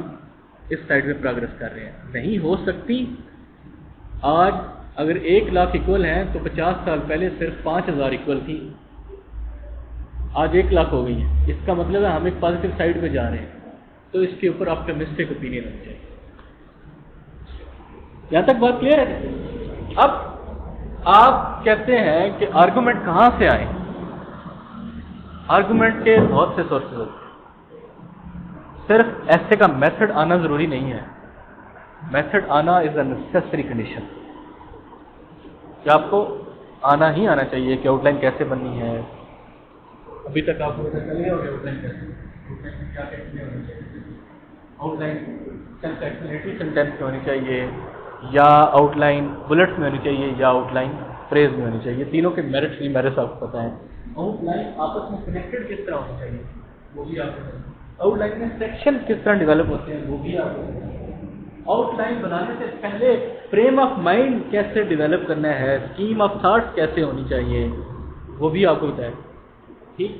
اس سائڈ میں پروگرس کر رہے ہیں. نہیں ہو سکتی. آج اگر 1 لاکھ ایکول ہیں تو 50 سال پہلے صرف 5000 ایکول تھی، آج 1 لاکھ ہو گئی ہے. اس کا مطلب ہے ہم ایک پازیٹیو سائڈ پہ جا رہے ہیں. تو اس کے اوپر آپٹیمسٹک اوپینین ہونا چاہیے. یہاں تک بات کلیئر ہے؟ اب آپ کہتے ہیں کہ آرگومنٹ کہاں سے آئے؟ آرگومنٹ کے بہت سے سورسز ہوتے ہیں. صرف ایسے کا میتھڈ آنا ضروری نہیں ہے. میتھڈ آنا از اے نیسیسری کنڈیشن. کہ آپ کو آنا ہی آنا چاہیے کہ آؤٹ لائن کیسے بننی ہے. ابھی تک آپ کو پتہ چل گیا ہوگا آؤٹ لائن کیسے، کیا کیسے ہونی چاہیے. آؤٹ لائن سینٹینس میں ہونی چاہیے، یا آؤٹ لائن بلٹس میں ہونی چاہیے، یا آؤٹ لائن فریز میں ہونی چاہیے. تینوں کے میرٹس ڈی میرٹس آپ کو پتہ ہیں. آؤٹ لائن آپس میں کنیکٹڈ کس طرح ہونی چاہیے وہ بھی آپ کو. آؤٹ لائن میں سیکشن کس طرح ڈیولپ ہوتے ہیں وہ بھی آپ کو. آؤٹ لائن بنانے سے پہلے فریم آف مائنڈ کیسے ڈیولپ کرنا ہے، اسکیم آف تھاٹس کیسے ہونی چاہیے وہ بھی آپ کو بتایا. ٹھیک،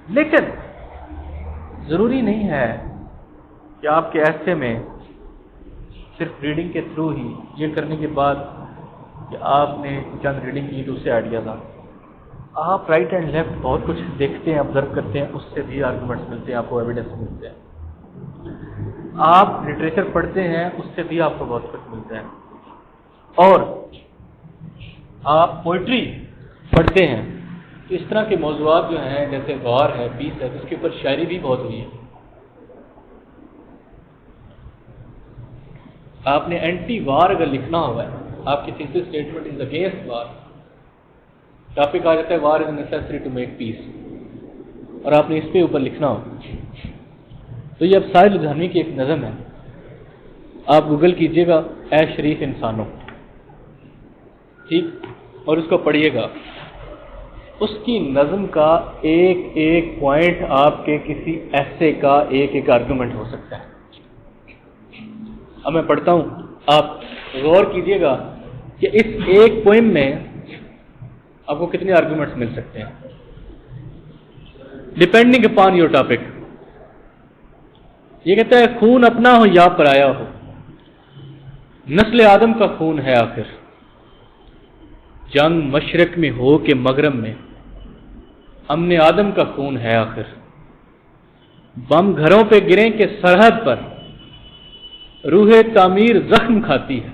لیکن ضروری نہیں ہے کہ آپ کے ایسے میں صرف ریڈنگ کے تھرو ہی یہ کرنے کے بعد کہ آپ نے چند ریڈنگ کی تو اس سے آئیڈیاز آ. آپ رائٹ اینڈ لیفٹ بہت کچھ دیکھتے ہیں، آبزرو کرتے ہیں، اس سے بھی آرگومنٹس ملتے ہیں، آپ کو ایویڈنس ملتے ہیں. آپ لٹریچر پڑھتے ہیں، اس سے بھی آپ کو بہت کچھ ملتا ہے. اور آپ پوئٹری پڑھتے ہیں تو اس طرح کے موضوعات جو ہیں جیسے وار ہے، پیس ہے، اس کے اوپر شاعری بھی بہت ہوئی ہے. آپ نے اینٹی وار اگر لکھنا ہوا ہے، آپ کی thesis statement is against war, topic آ جاتا ہے war is necessary to make peace, اور آپ نے اس پہ اوپر لکھنا ہو تو یہ اب ساحل لدھیانوی کی ایک نظم ہے. آپ گوگل کیجئے گا اے شریف انسانوں، ٹھیک، اور اس کو پڑھیے گا. اس کی نظم کا ایک ایک پوائنٹ آپ کے کسی ایسے کا ایک ایک آرگومنٹ ہو سکتا ہے. اب میں پڑھتا ہوں، آپ غور کیجئے گا کہ اس ایک پوئم میں آپ کو کتنے آرگومنٹس مل سکتے ہیں ڈپینڈنگ اپان یور ٹاپک. یہ کہتا ہے خون اپنا ہو یا پرایا ہو، نسل آدم کا خون ہے آخر. جنگ مشرق میں ہو کہ مغرب میں، امن آدم کا خون ہے آخر. بم گھروں پہ گریں کہ سرحد پر، روح تعمیر زخم کھاتی ہے.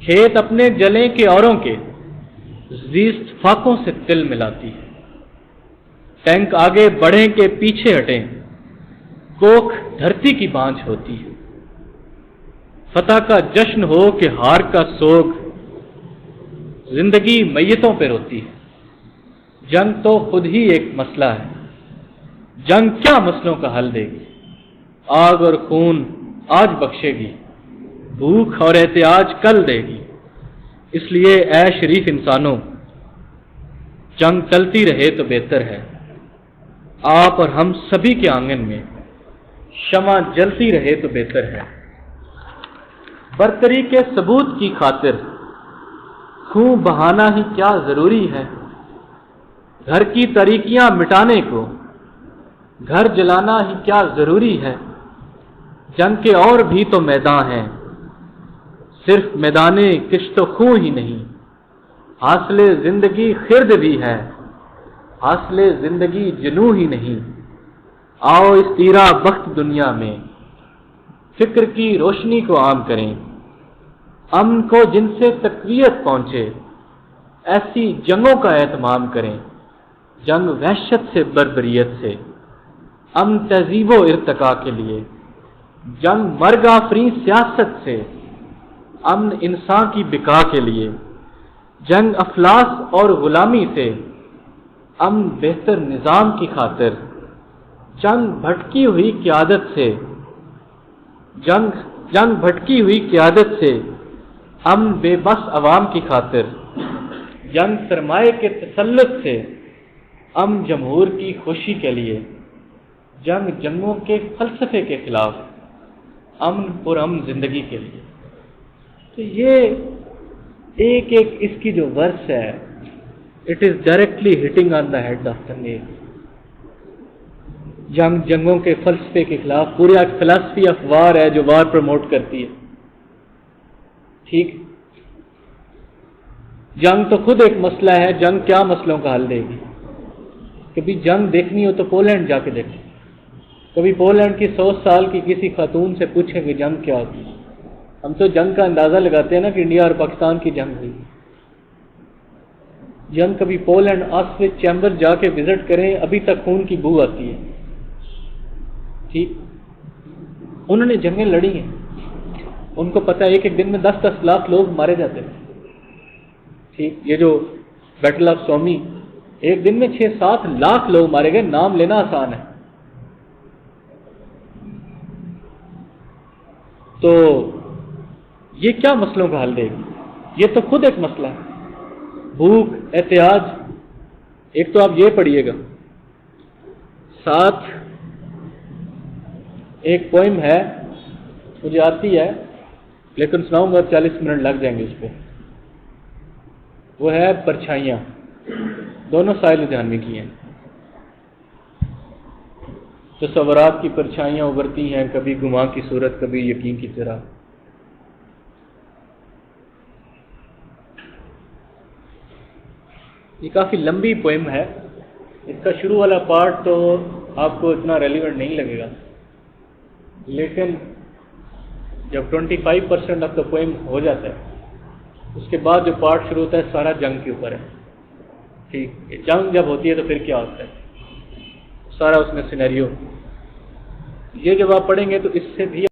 کھیت اپنے جلیں کہ اوروں کے، زیست فاقوں سے تل ملاتی ہے. ٹینک آگے بڑھیں کہ پیچھے ہٹیں، کوکھ دھرتی کی بانجھ ہوتی ہے. فتح کا جشن ہو کہ ہار کا سوگ، زندگی میتوں پہ روتی ہے. جنگ تو خود ہی ایک مسئلہ ہے، جنگ کیا مسئلوں کا حل دے گی. آگ اور خون آج بخشے گی، بھوک اور احتیاج کل دے گی. اس لیے اے شریف انسانوں، جنگ چلتی رہے تو بہتر ہے. آپ اور ہم سبھی کے آنگن میں شمع جلتی رہے تو بہتر ہے. برتری کے ثبوت کی خاطر خون بہانا ہی کیا ضروری ہے. گھر کی تاریکیاں مٹانے کو گھر جلانا ہی کیا ضروری ہے. جنگ کے اور بھی تو میدان ہیں، صرف میدان کشت و خون ہی نہیں. حاصل زندگی خرد بھی ہے، حاصل زندگی جنوں ہی نہیں. آؤ اس تیرا بخت دنیا میں فکر کی روشنی کو عام کریں. امن کو جن سے تقویت پہنچے، ایسی جنگوں کا اہتمام کریں. جنگ وحشت سے بربریت سے، امن تہذیب و ارتقاء کے لیے. جنگ مرگ آفریں سیاست سے، امن انسان کی بقا کے لیے. جنگ افلاس اور غلامی سے، امن بہتر نظام کی خاطر، جنگ بھٹکی ہوئی قیادت سے، جنگ بھٹکی ہوئی قیادت سے، امن بے بس عوام کی خاطر، جنگ سرمایہ کے تسلط سے، امن جمہور کی خوشی کے لیے، جنگ جنگوں کے فلسفے کے خلاف، امن پرامن زندگی کے لیے۔ تو یہ ایک ایک اس کی جو ورس ہے، it is directly hitting on the head of the nail. جنگ جنگوں کے فلسفے کے خلاف، پورے ایک فلسفی آف وار ہے جو وار پروموٹ کرتی ہے۔ ٹھیک، جنگ تو خود ایک مسئلہ ہے، جنگ کیا مسئلوں کا حل دے گی؟ کبھی جنگ دیکھنی ہو تو پولینڈ جا کے دیکھیں، کبھی پولینڈ کی 100 سال کی کسی خاتون سے پوچھیں کہ جنگ کیا ہوتی ہے۔ ہم تو جنگ کا اندازہ لگاتے ہیں نا کہ انڈیا اور پاکستان کی جنگ ہوئی۔ جنگ کبھی پولینڈ آسوچ چیمبر جا کے وزٹ کریں، ابھی تک خون کی بو آتی ہے۔ ٹھیک، انہوں نے جنگیں لڑی ہیں، ان کو پتہ ہے ایک ایک دن میں 10-10 لاکھ لوگ مارے جاتے ہیں۔ ٹھیک، یہ جو بیٹل آف سومی، ایک دن میں 6-7 لاکھ لوگ مارے گئے، نام لینا آسان ہے۔ تو یہ کیا مسئلوں کا حل دے گی؟ یہ تو خود ایک مسئلہ ہے، بھوک، احتیاج۔ ایک تو آپ یہ پڑھیے گا، ساتھ ایک پوئم ہے، مجھے آتی ہے لیکن سناؤں گا 40 منٹ لگ جائیں گے اس پہ۔ وہ ہے پرچھائیاں، دونوں ساحل لدھیانوی کی ہیں۔ تصورات کی پرچھائیاں ابھرتی ہیں، کبھی گماں کی صورت، کبھی یقین کی طرح۔ یہ کافی لمبی پوئم ہے، اس کا شروع والا پارٹ تو آپ کو اتنا ریلیونٹ نہیں لگے گا، لیکن جب 25% آف دا پوئم ہو جاتا ہے، اس کے بعد جو پارٹ شروع ہوتا ہے سارا جنگ کے اوپر ہے۔ ٹھیک، جنگ جب ہوتی ہے تو پھر کیا ہوتا ہے، سارا اس میں سینیریو۔ یہ جب آپ پڑھیں گے تو اس سے بھی